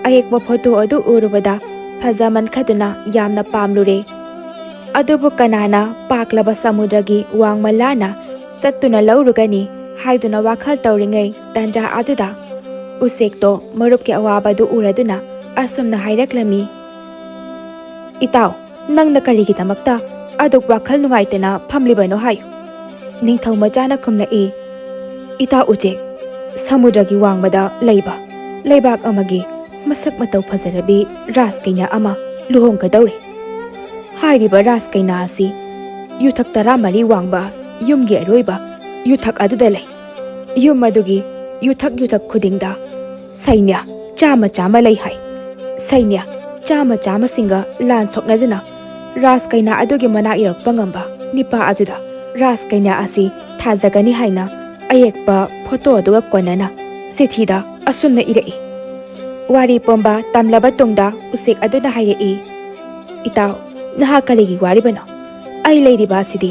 ꯑꯌꯦꯛꯄ ꯐꯣꯇꯣ ꯑꯗꯨ ꯎꯔꯨꯕꯗ ꯐꯖꯃꯟꯈ꯭ꯔꯗꯨꯅ ꯌꯥꯝꯅ ꯄꯥꯝꯂꯨꯔꯦ꯫ ꯑꯗꯨꯕꯨ ꯀꯅꯥꯅ ꯄꯥꯛꯂꯕ ꯁꯃꯨꯗ꯭ꯔꯒꯤ ꯋꯥꯡꯃ ꯂꯥꯟꯅ ꯆꯠꯇꯨꯅ ꯂꯧꯔꯨꯒꯅꯤ ꯍꯥꯏꯗꯨꯅ ꯋꯥꯈꯜ ꯇꯧꯔꯤꯉꯩ ꯇꯥꯟꯖꯥ ꯑꯗꯨꯗ ꯎꯆꯦꯛꯇꯣ ꯃꯔꯨꯞꯀꯤ ꯑꯋꯥꯕꯗꯨ ꯎꯔꯗꯨꯅ ꯑꯁꯨꯝꯅ ꯍꯥꯏꯔꯛꯂꯝꯃꯤ, "ꯏꯇꯥꯎ, ꯅꯪꯅ ꯀꯔꯤꯒꯤꯗꯃꯛꯇ ꯑꯗꯨꯛ ꯋꯥꯈꯜ ꯅꯨꯡꯉꯥꯏꯇꯅ ꯐꯝꯂꯤꯕꯅꯣ ꯍꯥꯏꯌꯨ"꯫ ꯅꯤꯡꯊꯧ ꯃꯆꯥꯅ ꯈꯨꯝꯂꯛꯏ, "ꯏꯇꯥꯎ ꯎꯆꯦꯛ, ꯁꯃꯨꯗ꯭ꯔꯒꯤ ꯋꯥꯡꯃꯗ ꯂꯩꯕ ꯂꯩꯕꯥꯛ ꯑꯃꯒꯤ ꯃꯁꯛ ꯃꯇꯧ ꯐꯖꯔꯕꯤ ꯔꯥꯖꯀꯩꯅ ꯑꯃ ꯂꯨꯍꯣꯡꯒꯗꯧꯔꯤ꯫ ꯍꯥꯏꯔꯤꯕ ꯔꯥꯖꯀꯩꯅ ꯑꯁꯤ ꯌꯨꯊꯛ 14 ꯋꯥꯡꯕ ꯌꯨꯝꯒꯤ ꯑꯔꯣꯏꯕ ꯌꯨꯊꯛ ꯑꯗꯨꯗ ꯂꯩ꯫ ꯌꯨꯝ ꯑꯗꯨꯒꯤ ꯌꯨꯊꯛ ꯈꯨꯗꯤꯡꯗ ꯁꯩꯅ꯭ꯌ ꯆꯥꯝꯃ ꯂꯩ ꯍꯥꯏ꯫ ꯁꯩꯅ꯭ꯌ ꯆꯥꯝꯃꯁꯤꯡꯒ ꯂꯥꯟ ꯁꯣꯛꯅꯗꯨꯅ ꯔꯥꯖꯀꯩꯅ ꯑꯗꯨꯒꯤ ꯃꯅꯥꯛ ꯌꯧꯔꯛꯄ ꯉꯝꯕ ꯅꯤꯄꯥ ꯑꯗꯨꯗ ꯔꯥꯖꯀꯩꯅ ꯑꯁꯤ ꯊꯥꯖꯒꯅꯤ ꯍꯥꯏꯅ ꯑꯌꯦꯛꯄ ꯐꯣꯇꯣ ꯑꯗꯨꯒ ꯀꯣꯟꯅꯅ ꯆꯤꯊꯤꯗ ꯑꯁꯨꯝꯅ ꯏꯔꯛꯏ"꯫ ꯋꯥꯔꯤ ꯄꯨꯝꯕ ꯇꯝꯂꯕ ꯇꯨꯡꯗ ꯎꯆꯦꯛ ꯑꯗꯨꯅ ꯍꯥꯏꯔꯛꯏ, "ꯏꯇꯥꯎ, ꯅꯍꯥꯛ ꯀꯔꯤꯒꯤ ꯋꯥꯔꯤꯕꯅꯣ? ꯑꯩ ꯂꯩꯔꯤꯕ ꯑꯁꯤꯗꯤ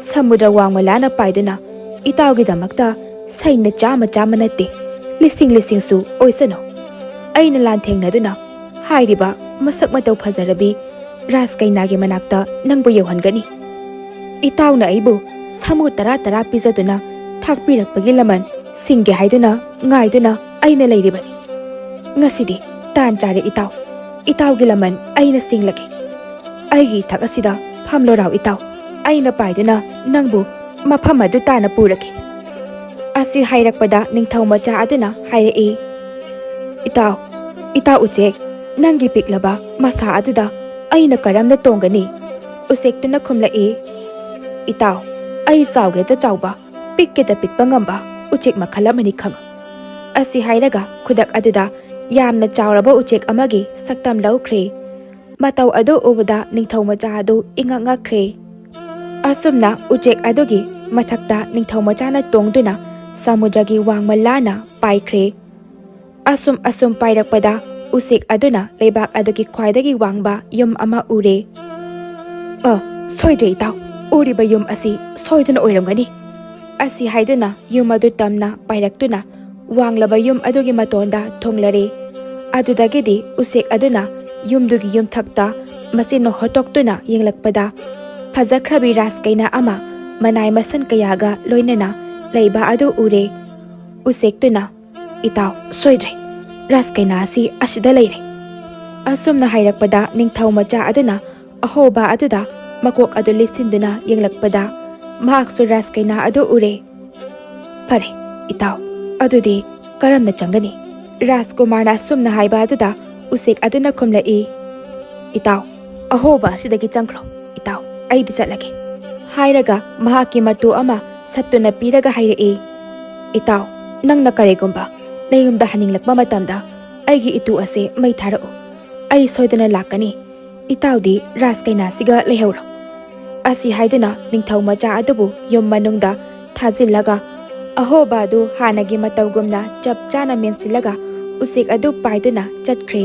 ꯁꯃꯨꯗ꯭ꯔ ꯋꯥꯡꯃ ꯂꯥꯟꯅ ꯄꯥꯏꯗꯨꯅ ꯏꯇꯥꯎꯒꯤꯗꯃꯛꯇ ꯁꯩꯅ ꯆꯥꯝꯃ ꯅꯠꯇꯦ, ꯂꯤꯁꯤꯡꯁꯨ ꯑꯣꯏꯁꯅꯨ꯫ ꯑꯩꯅ ꯂꯥꯟꯊꯦꯡꯅꯗꯨꯅ ꯍꯥꯏꯔꯤꯕ ꯃꯁꯛ ꯃꯇꯧ ꯐꯖꯔꯕꯤ ꯔꯥꯖꯀꯩꯅꯥꯒꯤ ꯃꯅꯥꯛꯇ ꯅꯪꯕꯨ ꯌꯧꯍꯟꯒꯅꯤ꯫ ꯏꯇꯥꯎꯅ ꯑꯩꯕꯨ ꯁꯥꯃꯨ 10 ꯄꯤꯖꯗꯨꯅ ꯊꯥꯛꯄꯤꯔꯛꯄꯒꯤ ꯂꯃꯟ ꯁꯤꯡꯒꯦ ꯍꯥꯏꯗꯨꯅ ꯉꯥꯏꯗꯨꯅ ꯑꯩꯅ ꯂꯩꯔꯤꯕꯅꯤ꯫ ꯉꯁꯤꯗꯤ ꯇꯥꯟ ꯆꯥꯔꯦ ꯏꯇꯥꯎ, ꯏꯇꯥꯎꯒꯤ ꯂꯃꯟ ꯑꯩꯅ ꯁꯤꯡꯂꯒꯦ꯫ ꯑꯩꯒꯤ ꯏꯊꯛ ꯑꯁꯤꯗ ꯐꯝꯂꯣꯔꯥꯎ ꯏꯇꯥꯎ, ꯑꯩꯅ ꯄꯥꯏꯗꯨꯅ ꯅꯪꯕꯨ ꯃꯐꯝ ꯑꯗꯨ ꯇꯥꯅ ꯄꯨꯔꯒꯦ"꯫ ꯑꯁꯤ ꯍꯥꯏꯔꯛꯄꯗ ꯅꯤꯡꯊꯧ ꯃꯆꯥ ꯑꯗꯨꯅ ꯍꯥꯏꯔꯛꯏ, "ꯏꯇꯥꯎ ꯎꯆꯦꯛ, ꯅꯪꯒꯤ ꯄꯤꯛꯂꯕ ꯃꯁꯥ ꯑꯗꯨꯗ ꯑꯩꯅ ꯀꯔꯝꯅ ꯇꯣꯡꯒꯅꯤ? ꯎꯆꯦꯛꯇꯨꯅ ꯈꯨꯝꯂꯛꯏ, ꯏꯇꯥꯎ, ꯑꯩ ꯆꯥꯎꯒꯦꯗ ꯆꯥꯎꯕ, ꯄꯤꯛꯀꯦꯗ ꯄꯤꯛꯄ ꯉꯝꯕ ꯎꯆꯦꯛ ꯃꯈꯜ ꯑꯃꯅꯤ ꯈꯪ꯫ ꯑꯁꯤ ꯍꯥꯏꯔꯒ ꯈꯨꯗꯛ ꯑꯗꯨꯗ ꯌꯥꯝꯅ ꯆꯥꯎꯔꯕ ꯎꯆꯦꯛ ꯑꯃꯒꯤ ꯁꯛꯇꯝ ꯂꯧꯈ꯭ꯔꯦ꯫ ꯃꯇꯧ ꯑꯗꯨ ꯎꯕꯗ ꯅꯤꯡꯊꯧ ꯃꯆꯥ ꯑꯗꯨ ꯏꯉꯛ ꯉꯛꯈ꯭ꯔꯦ꯫ ꯑꯁꯨꯝꯅ ꯎꯆꯦꯛ ꯑꯗꯨꯒꯤ ꯃꯊꯛꯇ ꯅꯤꯡꯊꯧ ꯃꯆꯥꯅ ꯇꯣꯡꯗꯨꯅ ꯁꯃꯨꯗ꯭ꯔꯒꯤ ꯋꯥꯡꯃ ꯂꯥꯟꯅ ꯄꯥꯏꯈ꯭ꯔꯦ꯫ ꯑꯁꯨꯝ ꯄꯥꯏꯔꯛꯄꯗ ꯎꯆꯦꯛ ꯑꯗꯨꯅ ꯂꯩꯕꯥꯛ ꯑꯗꯨꯒꯤ ꯈ꯭ꯋꯥꯏꯗꯒꯤ ꯋꯥꯡꯕ ꯌꯨꯝ ꯑꯃ ꯎꯔꯦ꯫ ꯁꯣꯏꯗ꯭ꯔꯦ ꯏꯇꯥꯎ, ꯎꯔꯤꯕ ꯌꯨꯝ ꯑꯁꯤ ꯁꯣꯏꯗꯅ ꯑꯣꯏꯔꯝꯒꯅꯤ꯫ ꯑꯁꯤ ꯍꯥꯏꯗꯨꯅ ꯌꯨꯝ ꯑꯗꯨ ꯇꯝꯅ ꯄꯥꯏꯔꯛꯇꯨꯅ ꯋꯥꯡꯂꯕ ꯌꯨꯝ ꯑꯗꯨꯒꯤ ꯃꯇꯣꯟꯗ ꯊꯨꯡꯂꯔꯦ꯫ ꯑꯗꯨꯗꯒꯤꯗꯤ ꯎꯆꯦꯛ ꯑꯗꯨꯅ ꯌꯨꯝꯗꯨꯒꯤ ꯌꯨꯝꯊꯛꯇ ꯃꯆꯤꯟꯅ ꯍꯣꯠꯇꯣꯛꯇꯨꯅ ꯌꯦꯡꯂꯛꯄꯗ ꯐꯖꯈ꯭ꯔꯕꯤ ꯔꯥꯖꯀꯩꯅꯥ ꯑꯃ ꯃꯅꯥꯏ ꯃꯁꯟ ꯀꯌꯥꯒ ꯂꯣꯏꯅꯅ ꯂꯩꯕ ꯑꯗꯨ ꯎꯔꯦ꯫ ꯎꯆꯦꯛꯇꯨꯅ, ꯏꯇꯥꯎ, ꯁꯣꯏꯗ꯭ꯔꯦ, ꯔꯥꯖꯀꯩꯅꯥ ꯑꯁꯤ ꯑꯁꯤꯗ ꯂꯩꯔꯦ꯫ ꯑꯁꯨꯝꯅ ꯍꯥꯏꯔꯛꯄꯗ ꯅꯤꯡꯊꯧ ꯃꯆꯥ ꯑꯗꯨꯅ ꯑꯍꯣꯕ ꯑꯗꯨꯗ ꯃꯀꯣꯛ ꯑꯗꯨ ꯂꯤꯠꯁꯤꯟꯗꯨꯅ ꯌꯦꯡꯂꯛꯄꯗ ꯃꯍꯥꯛꯁꯨ ꯔꯥꯖꯀꯩꯅꯥ ꯑꯗꯨ ꯎꯔꯦ꯫ ꯐꯔꯦ ꯏꯇꯥꯎ, ꯑꯗꯨꯗꯤ ꯀꯔꯝꯅ ꯆꯪꯒꯅꯤ? ꯔꯥꯖꯀꯨꯃꯥꯔꯅ ꯑꯁꯨꯝꯅ ꯍꯥꯏꯕ ꯑꯗꯨꯗ ꯎꯆꯦꯛ ꯑꯗꯨꯅ ꯈꯨꯝꯂꯛꯏ, ꯏꯇꯥꯎ, ꯑꯍꯣꯕ ꯑꯁꯤꯗꯒꯤ ꯆꯪꯈ꯭ꯔꯣ, ꯏꯇꯥꯎ, ꯑꯩꯗꯤ ꯆꯠꯂꯒꯦ꯫ ꯍꯥꯏꯔꯒ ꯃꯍꯥꯛꯀꯤ ꯃꯇꯨ ꯑꯃ ꯁꯠꯇꯨꯅ ꯄꯤꯔꯒ ꯍꯥꯏꯔꯛꯏ, ꯏꯇꯥꯎ, ꯅꯪꯅ ꯀꯔꯤꯒꯨꯝꯕ ꯅꯌꯨꯝꯗ ꯍꯟꯅꯤꯡꯂꯛꯄ ꯃꯇꯝꯗ ꯑꯩꯒꯤ ꯏꯇꯨ ꯑꯁꯦ ꯃꯩ ꯊꯥꯔꯛꯎ, ꯑꯩ ꯁꯣꯏꯗꯅ ꯂꯥꯛꯀꯅꯤ꯫ ꯏꯇꯥꯎꯗꯤ ꯔꯥꯖꯀꯩꯅꯥꯁꯤꯒ ꯂꯩꯍꯧꯔꯣ꯫ ꯑꯁꯤ ꯍꯥꯏꯗꯨꯅ ꯅꯤꯡꯊꯧ ꯃꯆꯥ ꯑꯗꯨꯕꯨ ꯌꯨꯝ ꯃꯅꯨꯡꯗ ꯊꯥꯖꯤꯜꯂꯒ ꯑꯍꯣꯕ ꯑꯗꯨ ꯍꯥꯟꯅꯒꯤ ꯃꯇꯧꯒꯨꯝꯅ ꯆꯞ ꯆꯥꯅ ꯃꯦꯟꯁꯤꯜꯂꯒ ꯎꯆꯦꯛ ꯑꯗꯨ ꯄꯥꯏꯗꯨꯅ ꯆꯠꯈ꯭ꯔꯦ꯫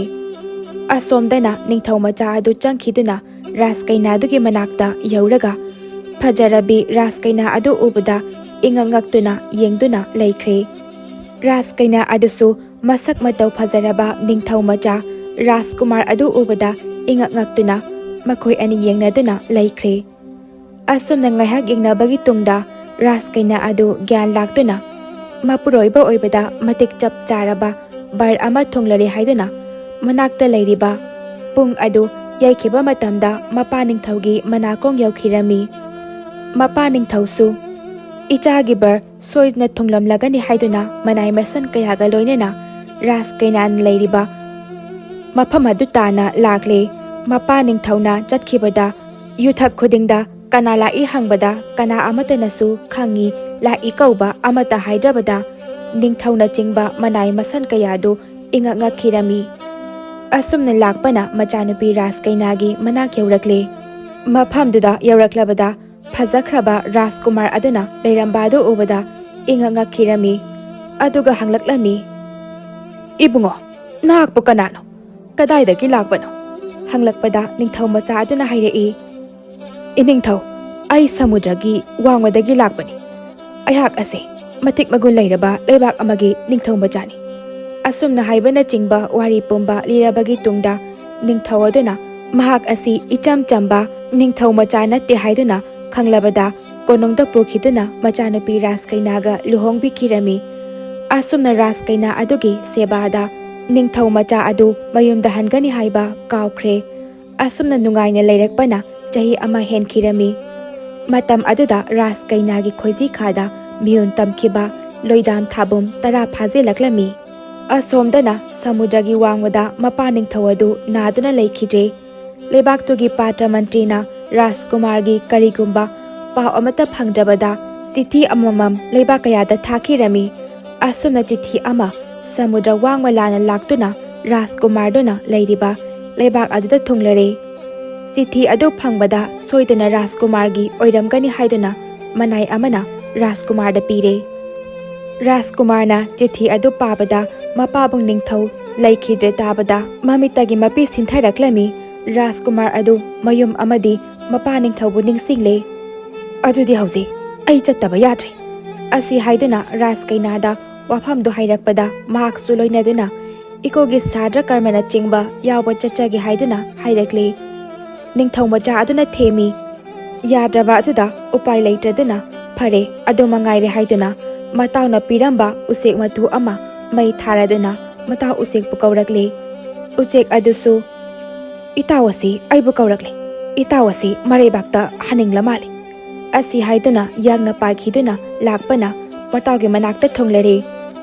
ꯑꯁꯣꯝꯗꯅ ꯅꯤꯡꯊꯧ ꯃꯆꯥ ꯑꯗꯨ ꯆꯪꯈꯤꯗꯨꯅ ꯔꯥꯖꯀꯩꯅꯥꯗꯨꯒꯤ ꯃꯅꯥꯛꯇ ꯌꯧꯔꯒ ꯐꯖꯔꯕꯤ ꯔꯥꯖꯀꯩꯅꯥ ꯑꯗꯨ ꯎꯕꯗ ꯏꯉꯛ ꯉꯛꯇꯨꯅ ꯌꯦꯡꯗꯨꯅ ꯂꯩꯈ꯭ꯔꯦ꯫ ꯔꯥꯖꯀꯩꯅꯥ ꯑꯗꯨꯁꯨ ꯃꯁꯛ ꯃꯇꯧ ꯐꯖꯔꯕ ꯅꯤꯡꯊꯧ ꯃꯆꯥ ꯔꯥꯖꯀꯨꯃꯥꯔ ꯑꯗꯨ ꯎꯕꯗ ꯏꯉꯛ ꯉꯛꯇꯨꯅ ꯃꯈꯣꯏ ꯑꯅꯤ ꯌꯦꯡꯅꯗꯨꯅ ꯂꯩꯈ꯭ꯔꯦ꯫ ꯑꯁꯨꯝꯅ ꯉꯥꯏꯍꯥꯛ ꯌꯦꯡꯅꯕꯒꯤ ꯇꯨꯡꯗ ꯔꯥꯖꯀꯩꯅꯥ ꯑꯗꯨ ꯒ꯭ꯌꯥꯟ ꯂꯥꯛꯇꯨꯅ ꯃꯄꯨꯔꯣꯏꯕ ꯑꯣꯏꯕꯗ ꯃꯇꯤꯛ ꯆꯞ ꯆꯥꯔꯕ ꯕꯔ ꯑꯃ ꯊꯨꯡꯂꯔꯦ ꯍꯥꯏꯗꯨꯅ ꯃꯅꯥꯛꯇ ꯂꯩꯔꯤꯕ ꯄꯨꯡ ꯑꯗꯨ ꯌꯩꯈꯤꯕ ꯃꯇꯝꯗ ꯃꯄꯥ ꯅꯤꯡꯊꯧꯒꯤ ꯃꯅꯥꯀꯣꯡ ꯌꯧꯈꯤꯔꯝꯃꯤ꯫ ꯃꯄꯥ ꯅꯤꯡꯊꯧꯁꯨ ꯏꯆꯥꯒꯤ ꯕꯔ ꯁꯣꯏꯗꯅ ꯊꯨꯡꯂꯝꯂꯒꯅꯤ ꯍꯥꯏꯗꯨꯅ ꯃꯅꯥꯏ ꯃꯁꯟ ꯀꯌꯥꯒ ꯂꯣꯏꯅꯅ ꯔꯥꯖꯀꯩꯅꯥꯅ ꯂꯩꯔꯤꯕ ꯃꯐꯝ ꯑꯗꯨ ꯇꯥꯅ ꯂꯥꯛꯂꯦ꯫ ꯃꯄꯥ ꯅꯤꯡꯊꯧꯅ ꯆꯠꯈꯤꯕꯗ ꯌꯨꯊꯛ ꯈꯨꯗꯤꯡꯗ ꯀꯅꯥ ꯂꯥꯛꯏ ꯍꯪꯕꯗ ꯀꯅꯥ ꯑꯃꯠꯇꯅꯁꯨ ꯈꯪꯉꯤ ꯂꯥꯛꯏ ꯀꯧꯕ ꯑꯃꯠꯇ ꯍꯥꯏꯗ꯭ꯔꯕꯗ ꯅꯤꯡꯊꯧꯅ ꯆꯤꯡꯕ ꯃꯅꯥꯏ ꯃꯁꯟ ꯀꯌꯥꯗꯨ ꯏꯉꯛ ꯉꯛꯈꯤꯔꯝꯃꯤ꯫ ꯑꯁꯨꯝꯅ ꯂꯥꯛꯄꯅ ꯃꯆꯥꯅꯨꯄꯤ ꯔꯥꯖꯀꯩꯅꯥꯒꯤ ꯃꯅꯥꯛ ꯌꯧꯔꯛꯂꯦ꯫ ꯃꯐꯝꯗꯨꯗ ꯌꯧꯔꯛꯂꯕꯗ ꯐꯖꯈ꯭ꯔꯕ ꯔꯥꯖꯀꯨꯃꯥꯔ ꯑꯗꯨꯅ ꯂꯩꯔꯝꯕ ꯑꯗꯨ ꯎꯕꯗ ꯏꯉꯛ ꯉꯛꯈꯤꯔꯝꯃꯤ꯫ ꯑꯗꯨꯒ ꯍꯪꯂꯛꯂꯝꯃꯤ, ꯏꯕꯨꯡꯉꯣ, ꯅꯍꯥꯛꯄꯨ ꯀꯅꯥꯅꯣ? ꯀꯗꯥꯏꯗꯒꯤ ꯂꯥꯛꯄꯅꯣ? ꯍꯪꯂꯛꯄꯗ ꯅꯤꯡꯊꯧ ꯃꯆꯥ ꯑꯗꯨꯅ ꯍꯥꯏꯔꯛꯏ, ꯏꯅꯤꯡꯊꯧ, ꯑꯩ ꯁꯃꯨꯗ꯭ꯔꯒꯤ ꯋꯥꯡꯃꯗꯒꯤ ꯂꯥꯛꯄꯅꯤ꯫ ꯑꯩꯍꯥꯛ ꯑꯁꯦ ꯃꯇꯤꯛ ꯃꯒꯨꯟ ꯂꯩꯔꯕ ꯂꯩꯕꯥꯛ ꯑꯃꯒꯤ ꯅꯤꯡꯊꯧ ꯃꯆꯥꯅꯤ꯫ ꯑꯁꯨꯝꯅ ꯍꯥꯏꯕꯅꯆꯤꯡꯕ ꯋꯥꯔꯤ ꯄꯨꯝꯕ ꯂꯤꯔꯕꯒꯤ ꯇꯨꯡꯗ ꯅꯤꯡꯊꯧ ꯑꯗꯨꯅ ꯃꯍꯥꯛ ꯑꯁꯤ ꯏꯆꯝ ꯆꯝꯕ ꯅꯤꯡꯊꯧ ꯃꯆꯥ ꯅꯠꯇꯦ ꯍꯥꯏꯗꯨꯅ ꯈꯪꯂꯕꯗ ꯀꯣꯅꯨꯡꯗ ꯄꯨꯈꯤꯗꯨꯅ ꯃꯆꯥꯅꯨꯄꯤ ꯔꯥꯖꯀꯩꯅꯥꯒ ꯂꯨꯍꯣꯡꯕꯤꯈꯤꯔꯝꯃꯤ꯫ ꯑꯁꯨꯝꯅ ꯔꯥꯖꯀꯩꯅꯥ ꯑꯗꯨꯒꯤ ꯁꯦꯕꯥꯗ ꯅꯤꯡꯊꯧ ꯃꯆꯥ ꯑꯗꯨ ꯃꯌꯨꯝꯗ ꯍꯟꯒꯅꯤ ꯍꯥꯏꯕ ꯀꯥꯎꯈ꯭ꯔꯦ꯫ ꯑꯁꯨꯝꯅ ꯅꯨꯡꯉꯥꯏꯅ ꯂꯩꯔꯛꯄꯅ ꯆꯍꯤ ꯑꯃ ꯍꯦꯟꯈꯤꯔꯝꯃꯤ꯫ ꯃꯇꯝ ꯑꯗꯨꯗ ꯔꯥꯖꯀꯩꯅꯥꯒꯤ ꯈꯣꯏꯖꯤ-ꯈꯥꯗ ꯃꯤꯍꯨꯟ ꯇꯝꯈꯤꯕ ꯂꯣꯏꯗꯥꯝ ꯊꯥꯕꯨꯝ 10 ꯐꯥꯖꯤꯜꯂꯛꯂꯝꯃꯤ꯫ ꯑꯁꯣꯝꯗꯅ ꯁꯃꯨꯗ꯭ꯔꯒꯤ ꯋꯥꯡꯃꯗ ꯃꯄꯥ ꯅꯤꯡꯊꯧ ꯑꯗꯨ ꯅꯥꯗꯨꯅ ꯂꯩꯈꯤꯗ꯭ꯔꯦ꯫ ꯂꯩꯕꯥꯛꯇꯨꯒꯤ ꯄꯥꯇ꯭ꯔ ꯃꯟꯇ꯭ꯔꯤꯅ ꯔꯥꯖꯀꯨꯃꯥꯔꯒꯤ ꯀꯔꯤꯒꯨꯝꯕ ꯄꯥꯎ ꯑꯃꯠꯇ ꯐꯪꯗ꯭ꯔꯕꯗ ꯆꯤꯊꯤ ꯑꯃꯃꯝ ꯂꯩꯕꯥꯛ ꯀꯌꯥꯗ ꯊꯥꯈꯤꯔꯝꯃꯤ꯫ ꯑꯁꯨꯝꯅ ꯆꯤꯊꯤ ꯑꯃ ꯁꯃꯨꯗ꯭ꯔ ꯋꯥꯡꯃ ꯂꯥꯟꯅ ꯂꯥꯛꯇꯨꯅ ꯔꯥꯖꯀꯨꯃꯥꯔꯗꯨꯅ ꯂꯩꯔꯤꯕ ꯂꯩꯕꯥꯛ ꯑꯗꯨꯗ ꯊꯨꯡꯂꯔꯦ꯫ ꯆꯤꯊꯤ ꯑꯗꯨ ꯐꯪꯕꯗ ꯁꯣꯏꯗꯅ ꯔꯥꯖꯀꯨꯃꯥꯔꯒꯤ ꯑꯣꯏꯔꯝꯒꯅꯤ ꯍꯥꯏꯗꯨꯅ ꯃꯅꯥꯏ ꯑꯃꯅ ꯔꯥꯖꯀꯨꯃꯥꯔꯗ ꯄꯤꯔꯦ꯫ ꯔꯥꯖꯀꯨꯃꯥꯔꯅ ꯆꯤꯊꯤ ꯑꯗꯨ ꯄꯥꯕꯗ ꯃꯄꯥꯕꯨꯡ ꯅꯤꯡꯊꯧ ꯂꯩꯈꯤꯗ꯭ꯔꯦ ꯇꯥꯕꯗ ꯃꯃꯤꯠꯇꯒꯤ ꯃꯄꯤ ꯁꯤꯟꯊꯔꯛꯂꯝꯃꯤ꯫ ꯔꯥꯖꯀꯨꯃꯥꯔ ꯑꯗꯨ ꯃꯌꯨꯝ ꯑꯃꯗꯤ ꯃꯄꯥ ꯅꯤꯡꯊꯧꯕꯨ ꯅꯤꯡꯁꯤꯡꯂꯦ꯫ ꯑꯗꯨꯗꯤ ꯍꯧꯖꯤꯛ ꯑꯩ ꯆꯠꯇꯕ ꯌꯥꯗ꯭ꯔꯦ꯫ ꯑꯁꯤ ꯍꯥꯏꯗꯨꯅ ꯔꯥꯖꯀꯩꯅꯥꯗ ꯋꯥꯐꯝꯗꯨ ꯍꯥꯏꯔꯛꯄꯗ ꯃꯍꯥꯛꯁꯨ ꯂꯣꯏꯅꯗꯨꯅ ꯏꯀꯨꯒꯤ ꯁꯥꯗ꯭ꯔ ꯀꯔꯃꯅꯆꯤꯡꯕ ꯌꯥꯎꯕ ꯆꯠꯆꯒꯦ ꯍꯥꯏꯗꯨꯅ ꯍꯥꯏꯔꯛꯂꯦ꯫ ꯅꯤꯡꯊꯧ ꯃꯆꯥ ꯑꯗꯨꯅ ꯊꯦꯝꯃꯤ꯫ ꯌꯥꯗ꯭ꯔꯕ ꯑꯗꯨꯗ ꯎꯄꯥꯏ ꯂꯩꯇ꯭ꯔꯗꯨꯅ ꯐꯔꯦ ꯑꯗꯨ ꯃꯉꯥꯏꯔꯦ ꯍꯥꯏꯗꯨꯅ ꯃꯇꯥꯎꯅ ꯄꯤꯔꯝꯕ ꯎꯆꯦꯛ ꯃꯇꯨ ꯑꯃ ꯃꯩ ꯊꯥꯔꯗꯨꯅ ꯃꯇꯥꯎ ꯎꯆꯦꯛꯄꯨ ꯀꯧꯔꯛꯂꯦ꯫ ꯎꯆꯦꯛ ꯑꯗꯨꯁꯨ, ꯏꯇꯥꯎ ꯑꯁꯤ ꯑꯩꯕꯨ ꯀꯧꯔꯛꯂꯦ, ꯏꯇꯥꯎ ꯑꯁꯤ ꯃꯔꯩꯕꯥꯛꯇ ꯍꯟꯅꯤꯡꯂ ꯃꯥꯜꯂꯦ꯫ ꯑꯁꯤ ꯍꯥꯏꯗꯨꯅ ꯌꯥꯡꯅ ꯄꯥꯏꯈꯤꯗꯨꯅ ꯂꯥꯛꯄꯅ ꯃꯇꯥꯎꯒꯤ ꯃꯅꯥꯛꯇ ꯊꯨꯡꯂꯔꯦ꯫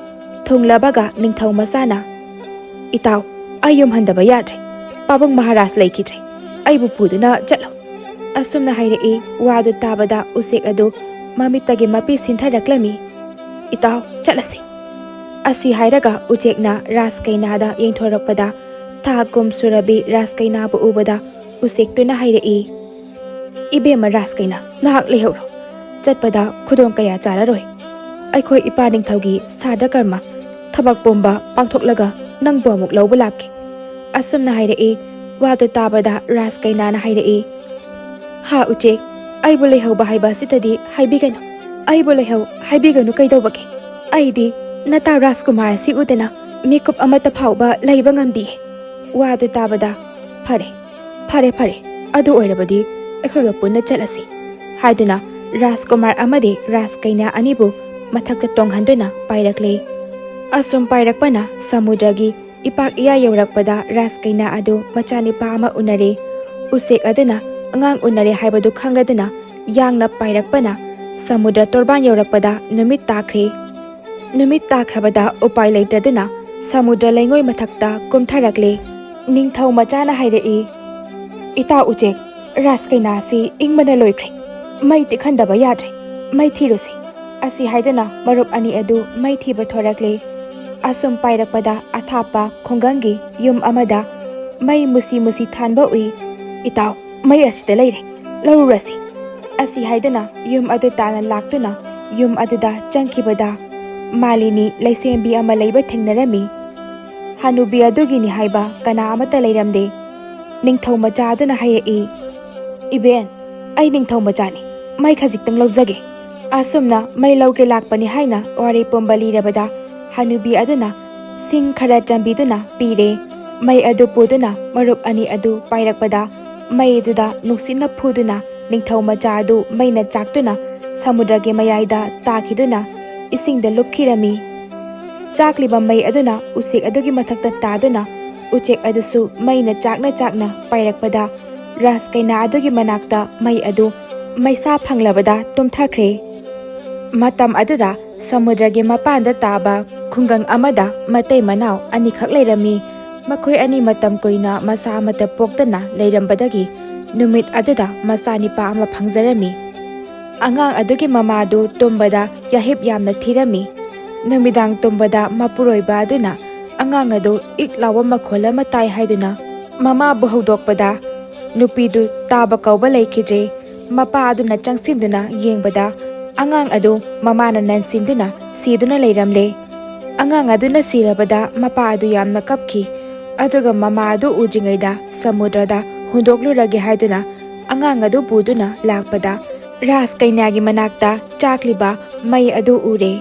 ꯊꯨꯡꯂꯕꯒ ꯅꯤꯡꯊꯧ ꯃꯆꯥꯅ, ꯏꯇꯥꯎ, ꯑꯩ ꯌꯨꯝ ꯍꯟꯗꯕ ꯌꯥꯗ꯭ꯔꯦ, ꯄꯥꯕꯨꯡ ꯃꯍꯥꯔꯥꯖ ꯂꯩꯈꯤꯗ꯭ꯔꯦ, ꯑꯩꯕꯨ ꯄꯨꯗꯨꯅ ꯆꯠꯂꯣ ꯑꯁꯨꯝꯅ ꯍꯥꯏꯔꯛꯏ ꯋꯥꯗꯨ ꯇꯥꯕꯗ ꯎꯆꯦꯛ ꯑꯗꯨ ꯃꯃꯤꯠꯇꯒꯤ ꯃꯄꯤ ꯁꯤꯟꯊꯔꯛꯂꯝꯃꯤ ꯏꯇꯥꯎ ꯆꯠꯂꯁꯤ ꯑꯁꯤ ꯍꯥꯏꯔꯒ ꯎꯆꯦꯛꯅ ꯔꯥꯖꯀꯩꯅꯥꯗ ꯌꯦꯡꯊꯣꯔꯛꯄꯗ ꯊꯥ ꯀꯨꯝ ꯁꯨꯔꯕꯤ ꯔꯥꯖꯀꯩꯅꯥꯕꯨ ꯎꯕꯗ ꯎꯆꯦꯛꯇꯨꯅ ꯍꯥꯏꯔꯛꯏ ꯏꯕꯦꯝꯃ ꯔꯥꯖꯀꯩꯅꯥ ꯅꯍꯥꯛ ꯂꯩꯍꯧꯔꯣ ꯆꯠꯄꯗ ꯈꯨꯗꯣꯡ ꯀꯌꯥ ꯆꯥꯔꯔꯣꯏ ꯑꯩꯈꯣꯏ ꯏꯄꯥ ꯅꯤꯡꯊꯧꯒꯤ ꯁꯥꯗ꯭ꯔ ꯀꯔꯃ ꯊꯕꯛ ꯄꯨꯝꯕ ꯄꯥꯡꯊꯣꯛꯂꯒ ꯅꯪꯕꯨ ꯑꯃꯨꯛ ꯂꯧꯕ ꯂꯥꯛꯈꯤ ꯑꯁꯨꯝꯅ ꯍꯥꯏꯔꯛꯏ ꯋꯥꯗꯨ ꯇꯥꯕꯗ ꯔꯥꯖꯀꯩꯅꯥꯅ ꯍꯥꯏꯔꯛꯏ ꯍꯥ ꯎꯆꯦꯛ ꯑꯩꯕꯨ ꯂꯩꯍꯧꯕ ꯍꯥꯏꯕ ꯑꯁꯤꯗꯗꯤ ꯍꯥꯏꯕꯤꯒꯅꯨ ꯑꯩꯕꯨ ꯂꯩꯍꯧ ꯍꯥꯏꯕꯤꯒꯅꯨ ꯀꯩꯗꯧꯕꯒꯦ ꯑꯩꯗꯤ ꯅꯇꯥ ꯔꯥꯖꯀꯨꯃꯥꯔ ꯑꯁꯤ ꯎꯗꯅ ꯃꯤꯀꯨꯞ ꯑꯃꯠꯇ ꯐꯥꯎꯕ ꯂꯩꯕ ꯉꯝꯗꯤꯌꯦ ꯋꯥꯗꯨ ꯇꯥꯕꯗ ꯐꯔꯦ ꯐꯔꯦ ꯐꯔꯦ ꯑꯗꯨ ꯑꯣꯏꯔꯕꯗꯤ ꯑꯩꯈꯣꯏꯒ ꯄꯨꯟꯅ ꯆꯠꯂꯁꯤ ꯍꯥꯏꯗꯨꯅ ꯔꯥꯖꯀꯨꯃꯥꯔ ꯑꯃꯗꯤ ꯔꯥꯖꯀꯩꯅꯥ ꯑꯅꯤꯕꯨ ꯃꯊꯛꯇ ꯇꯣꯡꯍꯟꯗꯨꯅ ꯄꯥꯏꯔꯛꯂꯦ ꯑꯁꯨꯝ ꯄꯥꯏꯔꯛꯄꯅ ꯁꯃꯨꯗ꯭ꯔꯒꯤ ꯏꯄꯥꯛ ꯏꯌꯥ ꯌꯧꯔꯛꯄꯗ ꯔꯥꯖꯀꯩꯅꯥ ꯑꯗꯨ ꯃꯆꯥꯅꯤꯄꯥ ꯑꯃ ꯎꯅꯔꯦ ꯎꯆꯦꯛ ꯑꯗꯨꯅ ꯑꯉꯥꯡ ꯎꯅꯔꯦ ꯍꯥꯏꯕꯗꯨ ꯈꯪꯂꯗꯨꯅ ꯌꯥꯡꯅ ꯄꯥꯏꯔꯛꯄꯅ ꯁꯃꯨꯗ꯭ꯔ ꯇꯣꯔꯕꯥꯟ ꯌꯧꯔꯛꯄꯗ ꯅꯨꯃꯤꯠ ꯇꯥꯈ꯭ꯔꯦ ꯅꯨꯃꯤꯠ ꯇꯥꯈ꯭ꯔꯕꯗ ꯎꯄꯥꯏ ꯂꯩꯇꯗꯨꯅ ꯁꯃꯨꯗ꯭ꯔ ꯂꯩꯉꯣꯏ ꯃꯊꯛꯇ ꯀꯨꯝꯊꯔꯛꯂꯦ ꯅꯤꯡꯊꯧ ꯃꯆꯥꯅ ꯍꯥꯏꯔꯛꯏ ꯏꯇꯥ ꯎꯆꯦꯛ ꯔꯥꯖꯀꯩꯅꯥ ꯑꯁꯤ ꯏꯪꯕꯅ ꯂꯣꯏꯈ꯭ꯔꯦ ꯃꯩ ꯇꯤꯛꯍꯟꯗꯕ ꯌꯥꯗ꯭ꯔꯦ ꯃꯩ ꯊꯤꯔꯨꯁꯤ ꯑꯁꯤ ꯍꯥꯏꯗꯨꯅ ꯃꯔꯨꯞ ꯑꯅꯤ ꯑꯗꯨ ꯃꯩ ꯊꯤꯕ ꯊꯣꯔꯛꯂꯦ ꯑꯁꯨꯝ ꯄꯥꯏꯔꯛꯄꯗ ꯑꯊꯥꯞꯄ ꯈꯨꯡꯒꯪꯒꯤ ꯌꯨꯝ ꯑꯃꯗ ꯃꯩ ꯃꯨꯁꯤ ꯃꯨꯁꯤ ꯊꯥꯟꯕ ꯎꯏ ꯏꯇꯥꯎ ꯃꯩ ꯑꯁꯤꯗ ꯂꯩꯔꯦ ꯂꯧꯔꯨꯔꯁꯤ ꯑꯁꯤ ꯍꯥꯏꯗꯨꯅ ꯌꯨꯝ ꯑꯗꯨ ꯇꯥꯅ ꯂꯥꯛꯇꯨꯅ ꯌꯨꯝ ꯑꯗꯨꯗ ꯆꯪꯈꯤꯕꯗ ꯃꯥꯂꯤꯅꯤ ꯂꯩꯁꯦꯝꯕꯤ ꯑꯃ ꯂꯩꯕ ꯊꯦꯡꯅꯔꯝꯃꯤ ꯍꯅꯨꯕꯤ ꯑꯗꯨꯒꯤꯅꯤ ꯍꯥꯏꯕ ꯀꯅꯥ ꯑꯃꯠꯇ ꯂꯩꯔꯝꯗꯦ ꯅꯤꯡꯊꯧ ꯃꯆꯥ ꯑꯗꯨꯅ ꯍꯥꯏꯔꯛꯏ ꯏꯕꯦꯟ ꯑꯩ ꯅꯤꯡꯊꯧ ꯃꯆꯥꯅꯤ ꯃꯩ ꯈꯖꯤꯛꯇꯪ ꯂꯧꯖꯒꯦ ꯑꯁꯨꯝꯅ ꯃꯩ ꯂꯧꯒꯦ ꯂꯥꯛꯄꯅꯤ ꯍꯥꯏꯅ ꯋꯥꯔꯤ ꯄꯨꯝꯕ ꯂꯤꯔꯕꯗ ꯍꯅꯨꯕꯤ ꯑꯗꯨꯅ ꯁꯤꯡ ꯈꯔ ꯆꯟꯕꯤꯗꯨꯅ ꯄꯤꯔꯦ ꯃꯩ ꯑꯗꯨ ꯄꯨꯗꯨꯅ ꯃꯔꯨꯞ ꯑꯅꯤ ꯑꯗꯨ ꯄꯥꯏꯔꯛꯄꯗ ꯃꯩ ꯑꯗꯨꯗ ꯅꯨꯡꯁꯤꯠꯅ ꯐꯨꯗꯨꯅ ꯅꯤꯡꯊꯧ ꯃꯆꯥ ꯑꯗꯨ ꯃꯩꯅ ꯆꯥꯛꯇꯨꯅ ꯁꯃꯨꯗ꯭ꯔꯒꯤ ꯃꯌꯥꯏꯗ ꯇꯥꯈꯤꯗꯨꯅ ꯏꯁꯤꯡꯗ ꯂꯨꯞꯈꯤꯔꯝꯃꯤ ꯆꯥꯛꯂꯤꯕ ꯃꯩ ꯑꯗꯨꯅ ꯎꯆꯦꯛ ꯑꯗꯨꯒꯤ ꯃꯊꯛꯇ ꯇꯥꯗꯨꯅ ꯎꯆꯦꯛ ꯑꯗꯨꯁꯨ ꯃꯩꯅ ꯆꯥꯛꯅ ꯄꯥꯏꯔꯛꯄꯗ ꯔꯥꯖꯀꯩꯅꯥ ꯑꯗꯨꯒꯤ ꯃꯅꯥꯛꯇ ꯃꯩ ꯑꯗꯨ ꯃꯩꯁꯥ ꯐꯪꯂꯕꯗ ꯇꯨꯝꯊꯈ꯭ꯔꯦ ꯃꯇꯝ ꯑꯗꯨꯗ ꯁꯃꯨꯗ꯭ꯔꯒꯤ ꯃꯄꯥꯟꯗ ꯇꯥꯕ ꯈꯨꯡꯒꯪ ꯑꯃꯗ ꯃꯇꯩ ꯃꯅꯥꯎ ꯑꯅꯤꯈꯛ ꯂꯩꯔꯝꯃꯤ ꯃꯈꯣꯏ ꯑꯅꯤ ꯃꯇꯝ ꯀꯨꯏꯅ ꯃꯆꯥ ꯑꯃꯠꯇ ꯄꯣꯛꯇꯅ ꯂꯩꯔꯝꯕꯗꯒꯤ ꯅꯨꯃꯤꯠ ꯑꯗꯨꯗ ꯃꯆꯥꯅꯤꯄꯥ ꯑꯃ ꯐꯪꯖꯔꯝꯃꯤ ꯑꯉꯥꯡ ꯑꯗꯨꯒꯤ ꯃꯃꯥꯗꯨ ꯇꯨꯝꯕꯗ ꯌꯥꯍꯤꯞ ꯌꯥꯝꯅ ꯊꯤꯔꯝꯃꯤ ꯅꯨꯃꯤꯗꯥꯡ ꯇꯨꯝꯕꯗ ꯃꯄꯨꯔꯣꯏꯕ ꯑꯗꯨꯅ ꯑꯉꯥꯡ ꯑꯗꯨ ꯏꯛ ꯂꯥꯎꯕ ꯃꯈꯣꯜ ꯑꯃ ꯇꯥꯏ ꯍꯥꯏꯗꯨꯅ ꯃꯃꯥꯕꯨ ꯍꯧꯗꯣꯛꯄꯗ ꯅꯨꯄꯤꯗꯨ ꯇꯥꯕ ꯀꯧꯕ ꯂꯩꯈꯤꯗ꯭ꯔꯦ ꯃꯄꯥ ꯑꯗꯨꯅ ꯆꯪꯁꯤꯟꯗꯨꯅ ꯌꯦꯡꯕꯗ ꯑꯉꯥꯡ ꯑꯗꯨ ꯃꯃꯥꯅ ꯅꯟꯁꯤꯟꯗꯨꯅ ꯁꯤꯗꯨꯅ ꯂꯩꯔꯝꯂꯦ ꯑꯉꯥꯡ ꯑꯗꯨꯅ ꯁꯤꯔꯕꯗ ꯃꯄꯥ ꯑꯗꯨ ꯌꯥꯝꯅ ꯀꯞꯈꯤ ꯑꯗꯨꯒ ꯃꯃꯥ ꯑꯗꯨ ꯎꯗ꯭ꯔꯤꯉꯩꯗ ꯁꯃꯨꯗ꯭ꯔꯗ ꯍꯨꯟꯗꯣꯛꯂꯨꯔꯒꯦ ꯍꯥꯏꯗꯨꯅ ꯑꯉꯥꯡ ꯑꯗꯨ ꯄꯨꯗꯨꯅ ꯂꯥꯛꯄꯗ ꯔꯥꯖꯀꯩꯅꯥꯒꯤ ꯃꯅꯥꯛꯇ ꯆꯥꯛꯂꯤꯕ ꯃꯩ ꯑꯗꯨ ꯎꯔꯦ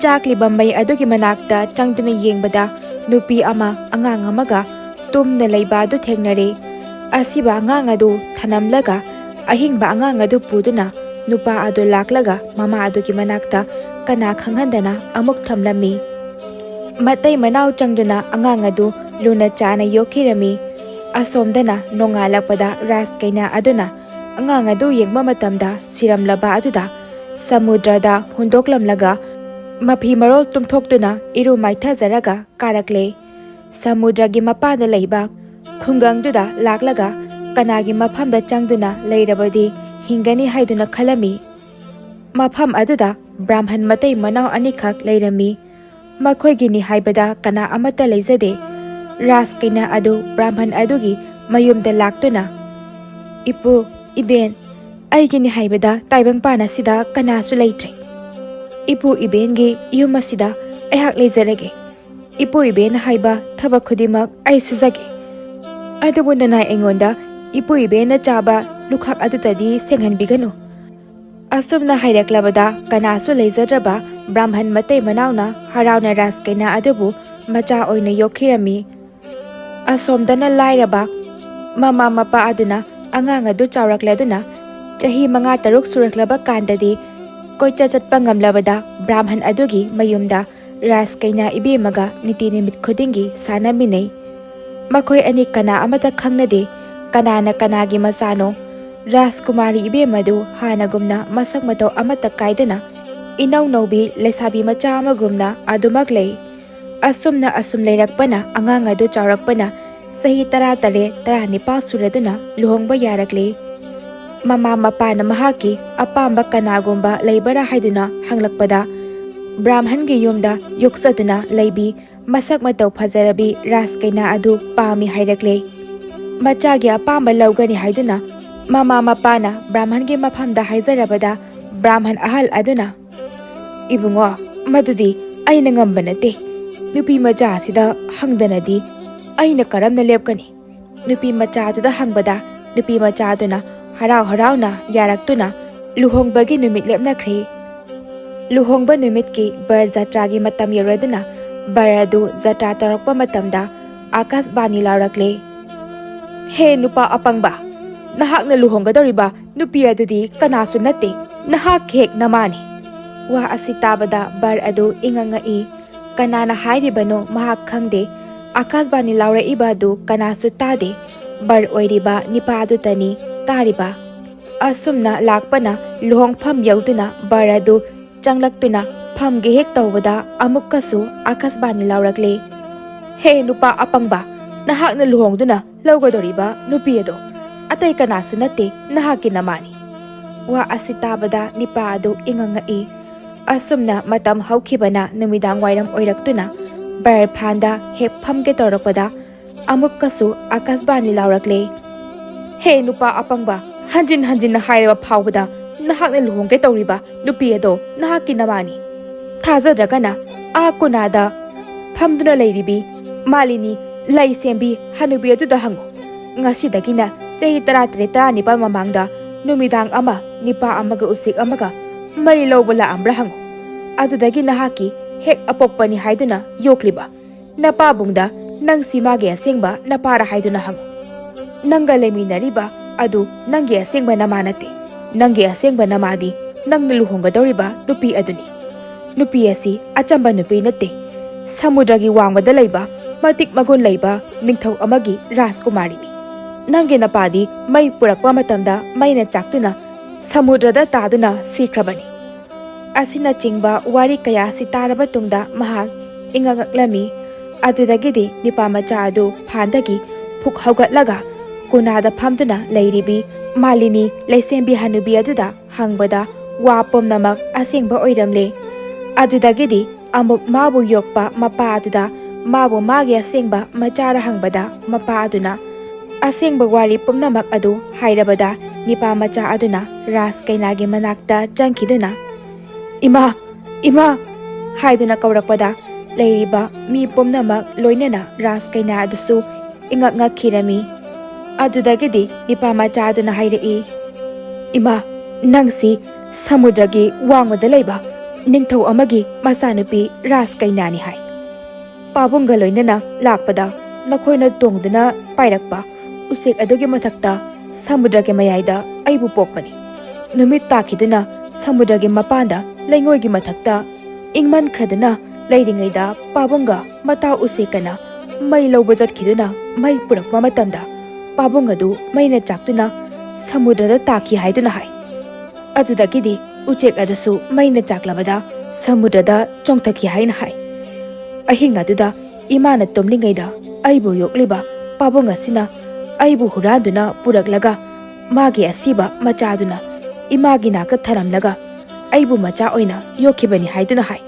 ꯆꯥꯛꯂꯤꯕ ꯃꯩ ꯑꯗꯨꯒꯤ ꯃꯅꯥꯛꯇ ꯆꯪꯗꯨꯅ ꯌꯦꯡꯕꯗ ꯅꯨꯄꯤ ꯑꯃ ꯑꯉꯥꯡ ꯑꯃꯒ ꯇꯨꯝꯅ ꯂꯩꯕ ꯑꯗꯨ ꯊꯦꯡꯅꯔꯦ ꯑꯁꯤꯕ ꯑꯉꯥꯡ ꯑꯗꯨ ꯊꯅꯝꯂꯒ ꯑꯍꯤꯡꯕ ꯑꯉꯥꯡ ꯑꯗꯨ ꯄꯨꯗꯨꯅ ꯅꯨꯄꯥ ꯑꯗꯨ ꯂꯥꯛꯂꯒ ꯃꯃꯥ ꯑꯗꯨꯒꯤ ꯃꯅꯥꯛꯇ ꯀꯅꯥ ꯈꯪꯍꯟꯗꯅ ꯑꯃꯨꯛ ꯊꯝꯂꯝꯃꯤ ꯃꯇꯩ ꯃꯅꯥꯎ ꯆꯪꯗꯨꯅ ꯑꯉꯥꯡ ꯑꯗꯨ ꯂꯨꯅ ꯆꯥꯅ ꯌꯣꯛꯈꯤꯔꯝꯃꯤ ꯑꯁꯣꯝꯗꯅ ꯅꯣꯡꯉꯥꯜꯂꯛꯄꯗ ꯔꯥꯖꯀꯩꯅꯥ ꯑꯗꯨꯅ ꯑꯉꯥꯡ ꯑꯗꯨ ꯌꯦꯡꯕ ꯃꯇꯝꯗ ꯁꯤꯔꯝꯂꯕ ꯑꯗꯨꯗ ꯁꯃꯨꯗ꯭ꯔꯗ ꯍꯨꯟꯗꯣꯛꯂꯝꯂꯒ ꯃꯐꯤ ꯃꯔꯣꯜ ꯇꯨꯝꯊꯣꯛꯇꯨꯅ ꯏꯔꯨ ꯃꯥꯏꯊꯖꯔꯒ ꯀꯥꯔꯛꯂꯦ ꯁꯃꯨꯗ꯭ꯔꯒꯤ ꯃꯄꯥꯟꯗ ꯂꯩꯕ ꯈꯨꯡꯒꯪꯗꯨꯗ ꯂꯥꯛꯂꯒ ꯀꯅꯥꯒꯤ ꯃꯐꯝꯗ ꯆꯪꯗꯨꯅ ꯂꯩꯔꯕꯗꯤ ꯍꯤꯡꯒꯅꯤ ꯍꯥꯏꯗꯨꯅ ꯈꯜꯂꯝꯃꯤ ꯃꯐꯝ ꯑꯗꯨꯗ ꯕ꯭ꯔꯥꯍ꯭ꯃꯟ ꯃꯇꯩ ꯃꯅꯥꯎ ꯑꯅꯤꯈꯛ ꯂꯩꯔꯝꯃꯤ ꯃꯈꯣꯏꯒꯤꯅꯤ ꯍꯥꯏꯕꯗ ꯀꯅꯥ ꯑꯃꯠꯇ ꯂꯩꯖꯗꯦ ꯔꯥꯖꯀꯩꯅꯥ ꯑꯗꯨ ꯕ꯭ꯔꯥꯍ꯭ꯃꯟ ꯑꯗꯨꯒꯤ ꯃꯌꯨꯝꯗ ꯂꯥꯛꯇꯨꯅ ꯏꯄꯨ ꯏꯕꯦꯟ ꯑꯩꯒꯤꯅꯤ ꯍꯥꯏꯕꯗ ꯇꯥꯏꯕꯪꯄꯥꯟ ꯑꯁꯤꯗ ꯀꯅꯥꯁꯨ ꯂꯩꯇ꯭ꯔꯦ ꯏꯄꯨ ꯏꯕꯦꯟꯒꯤ ꯌꯨꯝ ꯑꯁꯤꯗ ꯑꯩꯍꯥꯛ ꯂꯩꯖꯔꯒꯦ ꯏꯄꯨ ꯏꯕꯦꯟ ꯍꯥꯏꯕ ꯊꯕꯛ ꯈꯨꯗꯤꯡꯃꯛ ꯑꯩ ꯁꯨꯖꯒꯦ ꯑꯗꯨꯕꯨ ꯅꯅꯥꯏ ꯑꯩꯉꯣꯟꯗ ꯏꯄꯨ ꯏꯕꯦꯟꯅ ꯆꯥꯕ ꯂꯨꯈꯥꯛ ꯑꯗꯨꯗꯗꯤ ꯁꯦꯡꯍꯟꯕꯤꯒꯅꯨ ꯑꯁꯨꯝꯅ ꯍꯥꯏꯔꯛꯂꯕꯗ ꯀꯅꯥꯁꯨ ꯂꯩꯖꯗ꯭ꯔꯕ ꯕ꯭ꯔꯥꯍ꯭ꯃꯟ ꯃꯇꯩ ꯃꯅꯥꯎꯅ ꯍꯔꯥꯎꯅ ꯔꯥꯖꯀꯩꯅꯥ ꯑꯗꯨꯕు ꯃꯆꯥ ꯑꯣꯏꯅ ꯌꯣꯛꯈꯤꯔꯝꯃꯤ ꯑꯁꯣꯝꯗꯅ ꯂꯥꯏꯔꯕ ꯃꯃꯥ ꯃꯄꯥ ꯑꯗꯨꯅ ꯑꯉꯥꯡ ꯑꯗꯨ ꯆꯥꯎꯔꯛꯂꯗꯨꯅ ꯆꯍꯤ 5-6 ꯁꯨꯔꯛꯂꯕ ꯀꯥꯟꯗꯗꯤ ꯀꯣꯏꯆꯠ ꯆꯠꯄ ꯉꯝꯂꯕꯗ ꯕ꯭ꯔꯥꯍ꯭ꯃꯟ ꯑꯗꯨꯒꯤ ꯃꯌꯨꯝꯗ ꯔꯥꯖꯀꯩꯅꯥ ꯏꯕꯦꯝꯃꯒ ꯅꯤꯇꯤ ꯅꯨꯃꯤꯠ ꯈꯨꯗꯤꯡꯒꯤ ꯁꯥꯟꯅꯃꯤꯟꯅꯩ ꯃꯈꯣꯏ ꯑꯅꯤ ꯀꯅꯥ ꯑꯃꯠꯇ ꯈꯪꯅꯗꯦ ꯀꯅꯥꯅ ꯀꯅꯥꯒꯤ ꯃꯆꯥꯅꯣ ꯔꯥꯖꯀꯨꯃꯥꯔꯤ ꯏꯕꯦꯝꯃꯗꯨ ꯍꯥꯟꯅꯒꯨꯝꯅ ꯃꯁꯛ ꯃꯇꯧ ꯑꯃꯠꯇ ꯀꯥꯏꯗꯅ ꯏꯅꯧ ꯅꯧꯕꯤ ꯂꯩꯁꯥꯕꯤ ꯃꯆꯥ ꯑꯃꯒꯨꯝꯅ ꯑꯗꯨꯃꯛ ꯂꯩ ꯑꯁꯨꯝ ꯂꯩꯔꯛꯄꯅ ꯑꯉꯥꯡ ꯑꯗꯨ ꯆꯥꯎꯔꯛꯄꯅ ꯆꯍꯤ 13-19 ꯁꯨꯔꯗꯨꯅ ꯂꯨꯍꯣꯡꯕ ꯌꯥꯔꯛꯂꯦ꯫ ꯃꯃꯥ ꯃꯄꯥꯅ ꯃꯍꯥꯛꯀꯤ ꯑꯄꯥꯝꯕ ꯀꯅꯥꯒꯨꯝꯕ ꯂꯩꯕꯔꯥ ꯍꯥꯏꯗꯨꯅ ꯍꯪꯂꯛꯄꯗ ꯕ꯭ꯔꯥꯍ꯭ꯃꯟꯒꯤ ꯌꯨꯝꯗ ꯌꯣꯛꯆꯗꯨꯅ ꯂꯩꯕꯤ ꯃꯁꯛ ꯃꯇꯧ ꯐꯖꯔꯕꯤ ꯔꯥꯖꯀꯩꯅꯥ ꯑꯗꯨ ꯄꯥꯝꯃꯤ ꯍꯥꯏꯔꯛꯂꯦ꯫ ꯃꯆꯥꯒꯤ ꯑꯄꯥꯝꯕ ꯂꯧꯒꯅꯤ ꯍꯥꯏꯗꯨꯅ ꯃꯃꯥ ꯃꯄꯥꯅ ꯕ꯭ꯔꯥꯍ꯭ꯃꯟꯒꯤ ꯃꯐꯝꯗ ꯍꯥꯏꯖꯔꯕꯗ ꯕ꯭ꯔꯥꯍ꯭ꯃꯟ ꯑꯍꯜ ꯑꯗꯨꯅ "ꯏꯕꯨꯡꯉꯣ, ꯃꯗꯨꯗꯤ ꯑꯩꯅ ꯉꯝꯕ ꯅꯠꯇꯦ꯫ ꯅꯨꯄꯤ ꯃꯆꯥ ꯑꯁꯤꯗ ꯍꯪꯗꯅꯗꯤ ꯑꯩꯅ ꯀꯔꯝꯅ ꯂꯦꯞꯀꯅꯤ?" ꯅꯨꯄꯤ ꯃꯆꯥꯗꯨꯗ ꯍꯪꯕꯗ ꯅꯨꯄꯤ ꯃꯆꯥꯗꯨꯅ ꯍꯔꯥꯎ ꯍꯔꯥꯎꯅ ꯌꯥꯔꯛꯇꯨꯅ ꯂꯨꯍꯣꯡꯕꯒꯤ ꯅꯨꯃꯤꯠ ꯂꯦꯞꯅꯈ꯭ꯔꯦ꯫ ꯂꯨꯍꯣꯡꯕ ꯅꯨꯃꯤꯠꯀꯤ ꯕꯔ ꯖꯇ꯭ꯔꯥꯒꯤ ꯃꯇꯝ ꯌꯧꯔꯗꯨꯅ ꯕꯔ ꯑꯗꯨ ꯖꯇ꯭ꯔꯥ ꯇꯧꯔꯛꯄ ꯃꯇꯝꯗ ꯑꯀꯥꯁꯕꯥꯅꯤ ꯂꯥꯎꯔꯛꯂꯦ꯫ "ꯍꯦ ꯅꯨꯄꯥ ꯑꯄꯪꯕ, ꯅꯍꯥꯛꯅ ꯂꯨꯍꯣꯡꯒꯗꯧꯔꯤꯕ ꯅꯨꯄꯤ ꯑꯗꯨꯗꯤ ꯀꯅꯥꯁꯨ ꯅꯠꯇꯦ, ꯅꯍꯥꯛꯀꯤ ꯍꯦꯛ ꯅꯃꯥꯅꯤ." ꯋꯥ ꯑꯁꯤ ꯇꯥꯕꯗ ꯕꯔ ꯑꯗꯨ ꯏꯉꯛꯉꯛꯏ꯫ ꯀꯅꯥꯅ ꯍꯥꯏꯔꯤꯕꯅꯣ ꯃꯍꯥꯛ ꯈꯪꯗꯦ꯫ ꯑꯀꯥꯁꯕꯥꯅꯤ ꯂꯥꯎꯔꯛꯏꯕ ꯑꯗꯨ ꯀꯅꯥꯁꯨ ꯇꯥꯗꯦ꯫ ꯕꯔ ꯑꯣꯏꯔꯤꯕ ꯅꯤꯄꯥ ꯑꯗꯨꯇꯅꯤ ꯇꯥꯔꯤꯕ꯫ ꯑꯁꯨꯝꯅ ꯂꯥꯛꯄꯅ ꯂꯨꯍꯣꯡꯐꯝ ꯌꯧꯗꯨꯅ ꯕꯔ ꯑꯗꯨ ꯆꯪꯂꯛꯇꯨꯅ ꯐꯝꯒꯦ ꯍꯦꯛ ꯇꯧꯕꯗ ꯑꯃꯨꯛꯀꯁꯨ ꯑꯀꯥꯁꯕꯥꯅꯤ ꯂꯥꯎꯔꯛꯂꯦ꯫ "ꯍꯦ ꯅꯨꯄꯥ ꯑꯄꯪꯕ, ꯅꯍꯥꯛꯅ ꯂꯨꯍꯣꯡꯗꯨꯅ ꯂꯧꯒꯗꯧꯔꯤꯕ ꯅꯨꯄꯤ ꯑꯗꯣ ꯑꯇꯩ ꯀꯅꯥꯁꯨ ꯅꯠꯇꯦ, ꯅꯍꯥꯛꯀꯤ ꯅꯃꯥꯅꯤ." ꯋꯥ ꯑꯁꯤ ꯇꯥꯕꯗ ꯅꯤꯄꯥ ꯑꯗꯨ ꯏꯉꯛꯉꯛꯏ꯫ ꯑꯁꯨꯝꯅ ꯃꯇꯝ ꯍꯧꯈꯤꯕꯅ ꯅꯨꯃꯤꯗꯥꯡ ꯋꯥꯏꯔꯝ ꯑꯣꯏꯔꯛꯇꯨꯅ ꯕꯔ ꯐꯥꯟꯗ ꯍꯦꯛ ꯐꯝꯒꯦ ꯇꯧꯔꯛꯄꯗ ꯑꯃꯨꯛꯀꯁꯨ ꯑꯀꯥꯁꯕꯥꯅꯤ ꯂꯥꯎꯔꯛꯂꯦ꯫ "ꯍꯦ ꯅꯨꯄꯥ ꯑꯄꯪꯕ, ꯍꯟꯖꯤꯟ ꯍꯟꯖꯤꯟꯅ ꯍꯥꯏꯔꯕ ꯐꯥꯎꯕꯗ ꯅꯍꯥꯛꯅ ꯂꯨꯍꯣꯡꯒꯦ ꯇꯧꯔꯤꯕ ꯅꯨꯄꯤ ꯑꯗꯣ ꯅꯍꯥꯛꯀꯤ ꯅꯃꯥꯅꯤ꯫ ꯊꯥꯖꯗ꯭ꯔꯒꯅ ꯀꯣꯅꯥꯗ ꯐꯝꯗꯨꯅ ꯂꯩꯔꯤꯕꯤ ꯃꯥꯂꯤꯅꯤ ꯂꯩ ꯁꯦꯝꯕꯤ ꯍꯅꯨꯕꯤ ꯑꯗꯨꯗ ꯍꯪꯉꯨ꯫ ꯉꯁꯤꯗꯒꯤꯅ ꯆꯍꯤ 13-19 ꯃꯃꯥꯡꯗ ꯅꯨꯃꯤꯗꯥꯡ ꯑꯃ ꯅꯤꯄꯥ ꯑꯃꯒ ꯎꯆꯦꯛ ꯑꯃꯒ ꯃꯩ ꯂꯧꯕ ꯂꯥꯛꯑꯝꯕ꯭ꯔꯥ ꯍꯪꯉꯨ꯫ ꯑꯗꯨꯗꯒꯤ ꯅꯍꯥꯛꯀꯤ ꯍꯦꯛ ꯑꯄꯣꯛꯄꯅꯤ ꯍꯥꯏꯗꯨꯅ ꯌꯣꯛꯂꯤꯕ ꯅꯄꯥꯕꯨꯡꯗ ꯅꯪꯁꯤ ꯃꯥꯒꯤ ꯑꯁꯦꯡꯕ ꯅꯄꯥꯔꯥ ꯍꯥꯏꯗꯨꯅ ꯍꯪꯉꯨ꯫ ꯅꯪꯒ ꯂꯩꯃꯤꯟꯅꯔꯤꯕ ꯑꯗꯨ ꯅꯪꯒꯤ ꯑꯁꯦꯡꯕ ꯅꯃꯥ ꯅꯠꯇꯦ꯫ ꯅꯪꯒꯤ ꯑꯁꯦꯡꯕ ꯅꯃꯥꯗꯤ ꯅꯪꯅ ꯂꯨꯍꯣꯡꯒꯗꯧꯔꯤꯕ ꯅꯨꯄꯤ ꯑꯗꯨꯅꯤ꯫ ꯅꯨꯄꯤ ꯑꯁꯤ ꯑꯆꯝꯕ ꯅꯨꯄꯤ ꯅꯠꯇꯦ, ꯁꯃꯨꯗ꯭ꯔꯒꯤ ꯋꯥꯡꯃꯗ ꯂꯩꯕ ꯃꯇꯤꯛ ꯃꯒꯨꯟ ꯂꯩꯕ ꯅꯤꯡꯊꯧ ꯑꯃꯒꯤ ꯔꯥꯖꯀꯨꯃꯥꯔꯤꯅꯤ꯫ ꯅꯪꯒꯤ ꯅꯄꯥꯗꯤ ꯃꯩ ꯄꯨꯔꯛꯄ ꯃꯇꯝꯗ ꯃꯩꯅ ꯆꯥꯛꯇꯨꯅ ꯁꯃꯨꯗ꯭ꯔꯗ ꯇꯥꯗꯨꯅ ꯁꯤꯈ꯭ꯔꯕꯅꯤ." ꯑꯁꯤꯅꯆꯤꯡꯕ ꯋꯥꯔꯤ ꯀꯌꯥ ꯑꯁꯤ ꯇꯥꯔꯕ ꯇꯨꯡꯗ ꯃꯍꯥꯛ ꯏꯉꯛꯉꯛꯂꯝꯃꯤ꯫ ꯑꯗꯨꯗꯒꯤꯗꯤ ꯅꯤꯄꯥ ꯃꯆꯥ ꯑꯗꯨ ꯐꯥꯟꯗꯒꯤ ꯐꯨꯛ ꯍꯧꯒꯠꯂꯒ ꯀꯣꯅꯥꯗ ꯐꯝꯗꯨꯅ ꯂꯩꯔꯤꯕꯤ ꯃꯥꯂꯤꯅꯤ ꯂꯩꯁꯦꯝꯕꯤ ꯍꯅꯨꯕꯤ ꯑꯗꯨꯗ ꯍꯪꯕꯗ ꯋꯥ ꯄꯨꯝꯅꯃꯛ ꯑꯁꯦꯡꯕ ꯑꯣꯏꯔꯝꯂꯦ꯫ ꯑꯗꯨꯗꯒꯤꯗꯤ ꯑꯃꯨꯛ ꯃꯥꯕꯨ ꯌꯣꯛꯄ ꯃꯄꯥ ꯑꯗꯨꯗ ꯃꯥꯕꯨ ꯃꯥꯒꯤ ꯑꯁꯦꯡꯕ ꯃꯆꯥꯔ ꯍꯪꯕꯗ ꯃꯄꯥ ꯑꯗꯨꯅ ꯑꯁꯦꯡꯕ ꯋꯥꯔꯤ ꯄꯨꯝꯅꯃꯛ ꯑꯗꯨ ꯍꯥꯏꯔꯕꯗ ꯅꯤꯄꯥ ꯃꯆꯥ ꯑꯗꯨꯅ ꯔꯥꯖꯀꯩꯅꯥꯒꯤ ꯃꯅꯥꯛꯇ ꯆꯪꯈꯤꯗꯨꯅ "ꯏꯃꯥ, ꯏꯃꯥ" ꯍꯥꯏꯗꯨꯅ ꯀꯧꯔꯛꯄꯗ ꯂꯩꯔꯤꯕ ꯃꯤ ꯄꯨꯝꯅꯃꯛ ꯂꯣꯏꯅꯅ ꯔꯥꯖꯀꯩꯅꯥ ꯑꯗꯨꯁꯨ ꯏꯉꯛꯉꯛꯈꯤꯔꯝꯃꯤ꯫ ꯑꯗꯨꯗꯒꯤꯗꯤ ꯅꯤꯄꯥ ꯃꯆꯥ ꯑꯗꯨꯅ ꯍꯥꯏꯔꯛꯏ, "ꯏꯃꯥ, ꯅꯪꯁꯤ ꯁꯃꯨꯗ꯭ꯔꯒꯤ ꯋꯥꯡꯃꯗ ꯂꯩꯕ ꯅꯤꯡꯊꯧ ꯑꯃꯒꯤ ꯃꯆꯥꯅꯨꯄꯤ ꯔꯥꯖꯀꯩꯅꯥꯅꯤ ꯍꯥꯏ꯫ ꯄꯥꯕꯨꯡꯒ ꯂꯣꯏꯅꯅ ꯂꯥꯛꯄꯗ ꯅꯈꯣꯏꯅ ꯇꯣꯡꯗꯨꯅ ꯄꯥꯏꯔꯛꯄ ꯎꯆꯦꯛ ꯑꯗꯨꯒꯤ ꯃꯊꯛꯇ ꯁꯃꯨꯗ꯭ꯔꯒꯤ ꯃꯌꯥꯏꯗ ꯑꯩꯕꯨ ꯄꯣꯛꯄꯅꯤ꯫ ꯅꯨꯃꯤꯠ ꯇꯥꯈꯤꯗꯨꯅ ꯁꯃꯨꯗ꯭ꯔꯒꯤ ꯃꯄꯥꯟꯗ ꯂꯩꯉꯣꯏꯒꯤ ꯃꯊꯛꯇ ꯏꯪꯃꯟꯈ꯭ꯔꯗꯨꯅ ꯂꯩꯔꯤꯉꯩꯗ ꯄꯥꯕꯨꯡꯒ ꯃꯇꯥꯎ ꯎꯆꯦꯛꯀꯅ ꯃꯩ ꯂꯧꯕ ꯆꯠꯈꯤꯗꯨꯅ ꯃꯩ ꯄꯨꯔꯛꯄ ꯃꯇꯝꯗ ꯄꯥꯕꯨꯡ ꯑꯗꯨ ꯃꯩꯅ ꯆꯥꯛꯇꯨꯅ ꯁꯃꯨꯗ꯭ꯔꯗ ꯇꯥꯈꯤ ꯍꯥꯏꯗꯨꯅ ꯍꯥꯏ꯫ ꯑꯗꯨꯗꯒꯤꯗꯤ ꯎꯆꯦꯛ ꯑꯗꯨꯁꯨ ꯃꯩꯅ ꯆꯥꯛꯂꯕꯗ ꯁꯃꯨꯗ꯭ꯔꯗ ꯆꯣꯡꯊꯈꯤ ꯍꯥꯏꯅ ꯍꯥꯏ꯫ ꯑꯍꯤꯡ ꯑꯗꯨꯗ ꯏꯃꯥꯅ ꯇꯨꯝꯂꯤꯉꯩꯗ ꯑꯩꯕꯨ ꯌꯣꯛꯂꯤꯕ ꯄꯥꯕꯨꯡ ꯑꯁꯤꯅ ꯑꯩꯕꯨ ꯍꯨꯔꯥꯟꯗꯨꯅ ꯄꯨꯔꯛꯂꯒ ꯃꯥꯒꯤ ꯑꯁꯤꯕ ꯃꯆꯥꯗꯨꯅ ꯏꯃꯥꯒꯤ ꯅꯥꯛꯇ ꯊꯅꯝꯂꯒ ꯑꯩꯕꯨ ꯃꯆꯥ ꯑꯣꯏꯅ ꯌꯣꯛꯈꯤꯕꯅꯤ ꯍꯥꯏꯗꯨꯅ ꯍꯥꯏ꯫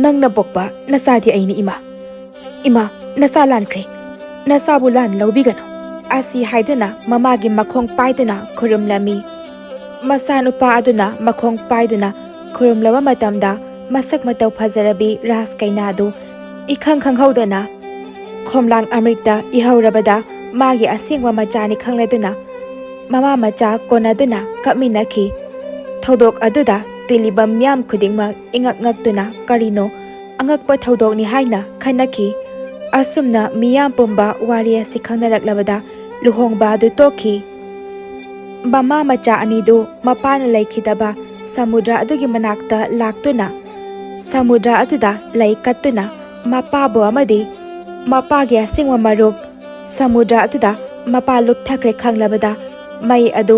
ꯅꯪꯅ ꯄꯣꯛꯄ ꯅꯆꯥꯗꯤ ꯑꯩꯅꯤ ꯏꯃꯥ꯫ ꯏꯃꯥ, ꯅꯆꯥ ꯂꯥꯟꯈ꯭ꯔꯦ, ꯅꯆꯥꯕꯨ ꯂꯥꯟ ꯂꯧꯕꯤꯒꯅꯨ." ꯑꯁꯤ ꯍꯥꯏꯗꯨꯅ ꯃꯃꯥꯒꯤ ꯃꯈꯣꯡ ꯄꯥꯏꯗꯨꯅ ꯈꯨꯔꯨꯝꯂꯝꯃꯤ꯫ ꯃꯆꯥꯅꯨꯄꯥ ꯑꯗꯨꯅ ꯃꯈꯣꯡ ꯄꯥꯏꯗꯨꯅ ꯈꯨꯔꯨꯝꯂꯕ ꯃꯇꯝꯗ ꯃꯁꯛ ꯃꯇꯧ ꯐꯖꯔꯕꯤ ꯔꯥꯖꯀꯩꯅꯥ ꯑꯗꯨ ꯏꯈꯪ ꯈꯪꯍꯧꯗꯅ ꯈꯣꯝꯂꯥꯡ ꯑꯃ꯭ꯔꯤꯠꯇ ꯏꯍꯧꯔꯕꯗ ꯃꯥꯒꯤ ꯑꯁꯦꯡꯕ ꯃꯆꯥꯅꯤ ꯈꯪꯂꯗꯨꯅ ꯃꯃꯥ ꯃꯆꯥ ꯀꯣꯟꯅꯗꯨꯅ ꯀꯞꯃꯤꯟꯅꯈꯤ꯫ ꯊꯧꯗꯣꯛ ꯑꯗꯨꯗ ꯇꯤꯜꯂꯤꯕ ꯃꯤꯌꯥꯝ ꯈꯨꯗꯤꯡꯃꯛ ꯏꯉꯛꯉꯛꯇꯨꯅ ꯀꯔꯤꯅꯣ ꯑꯉꯛꯄ ꯊꯧꯗꯣꯛꯅꯤ ꯍꯥꯏꯅ ꯈꯟꯅꯈꯤ꯫ ꯑꯁꯨꯝꯅ ꯃꯤꯌꯥꯝ ꯄꯨꯝꯕ ꯋꯥꯔꯤ ꯑꯁꯤ ꯈꯪꯅꯔꯛꯂꯕꯗ ꯂꯨꯍꯣꯡꯕ ꯑꯗꯨ ꯇꯣꯛꯈꯤ꯫ ꯃꯃꯥ ꯃꯆꯥ ꯑꯅꯤꯗꯨ ꯃꯄꯥꯅ ꯂꯩꯈꯤꯗꯕ ꯁꯃꯨꯗ꯭ꯔ ꯑꯗꯨꯒꯤ ꯃꯅꯥꯛꯇ ꯂꯥꯛꯇꯨꯅ ꯁꯃꯨꯗ꯭ꯔ ꯑꯗꯨꯗ ꯂꯩ ꯀꯠꯇꯨꯅ ꯃꯄꯥꯕꯨ ꯑꯃꯗꯤ ꯃꯄꯥꯒꯤ ꯑꯁꯦꯡꯕ ꯃꯔꯨꯞ ꯁꯃꯨꯗ꯭ꯔ ꯑꯗꯨꯗ ꯃꯄꯥ ꯂꯨꯞꯊꯈ꯭ꯔꯦ ꯈꯪꯂꯕꯗ ꯃꯩ ꯑꯗꯨ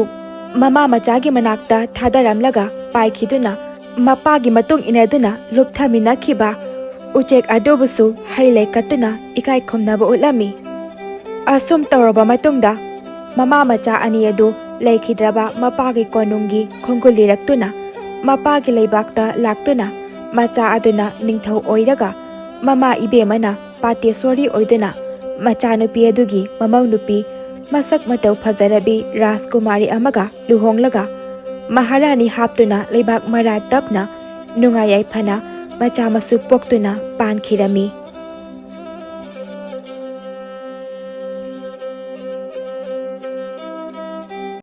ꯃꯃꯥ ꯃꯆꯥꯒꯤ ꯃꯅꯥꯛꯇ ꯊꯥꯗꯔꯝꯂꯒ ꯄꯥꯏꯈꯤꯗꯨꯅ ꯃꯄꯥꯒꯤ ꯃꯇꯨꯡ ꯏꯟꯅꯗꯨꯅ ꯂꯨꯞꯊꯃꯤꯟꯅꯈꯤꯕ ꯎꯆꯦꯛ ꯑꯗꯨꯕꯨꯁꯨ ꯍꯩ ꯂꯩ ꯀꯠꯇꯨꯅ ꯏꯀꯥꯏ ꯈꯨꯝꯅꯕ ꯎꯠꯂꯝꯃꯤ꯫ ꯑꯁꯨꯝ ꯇꯧꯔꯕ ꯃꯇꯨꯡꯗ ꯃꯃꯥ ꯃꯆꯥ ꯑꯅꯤ ꯑꯗꯨ ꯂꯩꯈꯤꯗ꯭ꯔꯕ ꯃꯄꯥꯒꯤ ꯀꯣꯅꯨꯡꯒꯤ ꯈꯣꯡꯒꯨꯜ ꯂꯤꯔꯛꯇꯨꯅ ꯃꯄꯥꯒꯤ ꯂꯩꯕꯥꯛꯇ ꯂꯥꯛꯇꯨꯅ ꯃꯆꯥ ꯑꯗꯨꯅ ꯅꯤꯡꯊꯧ ꯑꯣꯏꯔꯒ ꯃꯃꯥ ꯏꯕꯦꯝꯃꯅ ꯄꯥꯇꯦꯁꯣꯔꯤ ꯑꯣꯏꯗꯨꯅ ꯃꯆꯥꯅꯨꯄꯤ ꯑꯗꯨꯒꯤ ꯃꯃꯧ ꯅꯨꯄꯤ ꯃꯁꯛ ꯃꯇꯧ ꯐꯖꯔꯕꯤ ꯔꯥꯖꯀꯨꯃꯥꯔꯤ ꯑꯃꯒ ꯂꯨꯍꯣꯡꯂꯒ ꯃꯍꯥꯔꯥꯅꯤ ꯍꯥꯞꯇꯨꯅ ꯂꯩꯕꯥꯛ ꯃꯔꯥ ꯇꯞꯅ ꯅꯨꯡꯉꯥꯏ ꯌꯥꯏꯐꯅ ꯃꯆꯥ ꯃꯁꯨ ꯄꯣꯛꯇꯨꯅ ꯄꯥꯟꯈꯤꯔꯝꯃꯤ꯫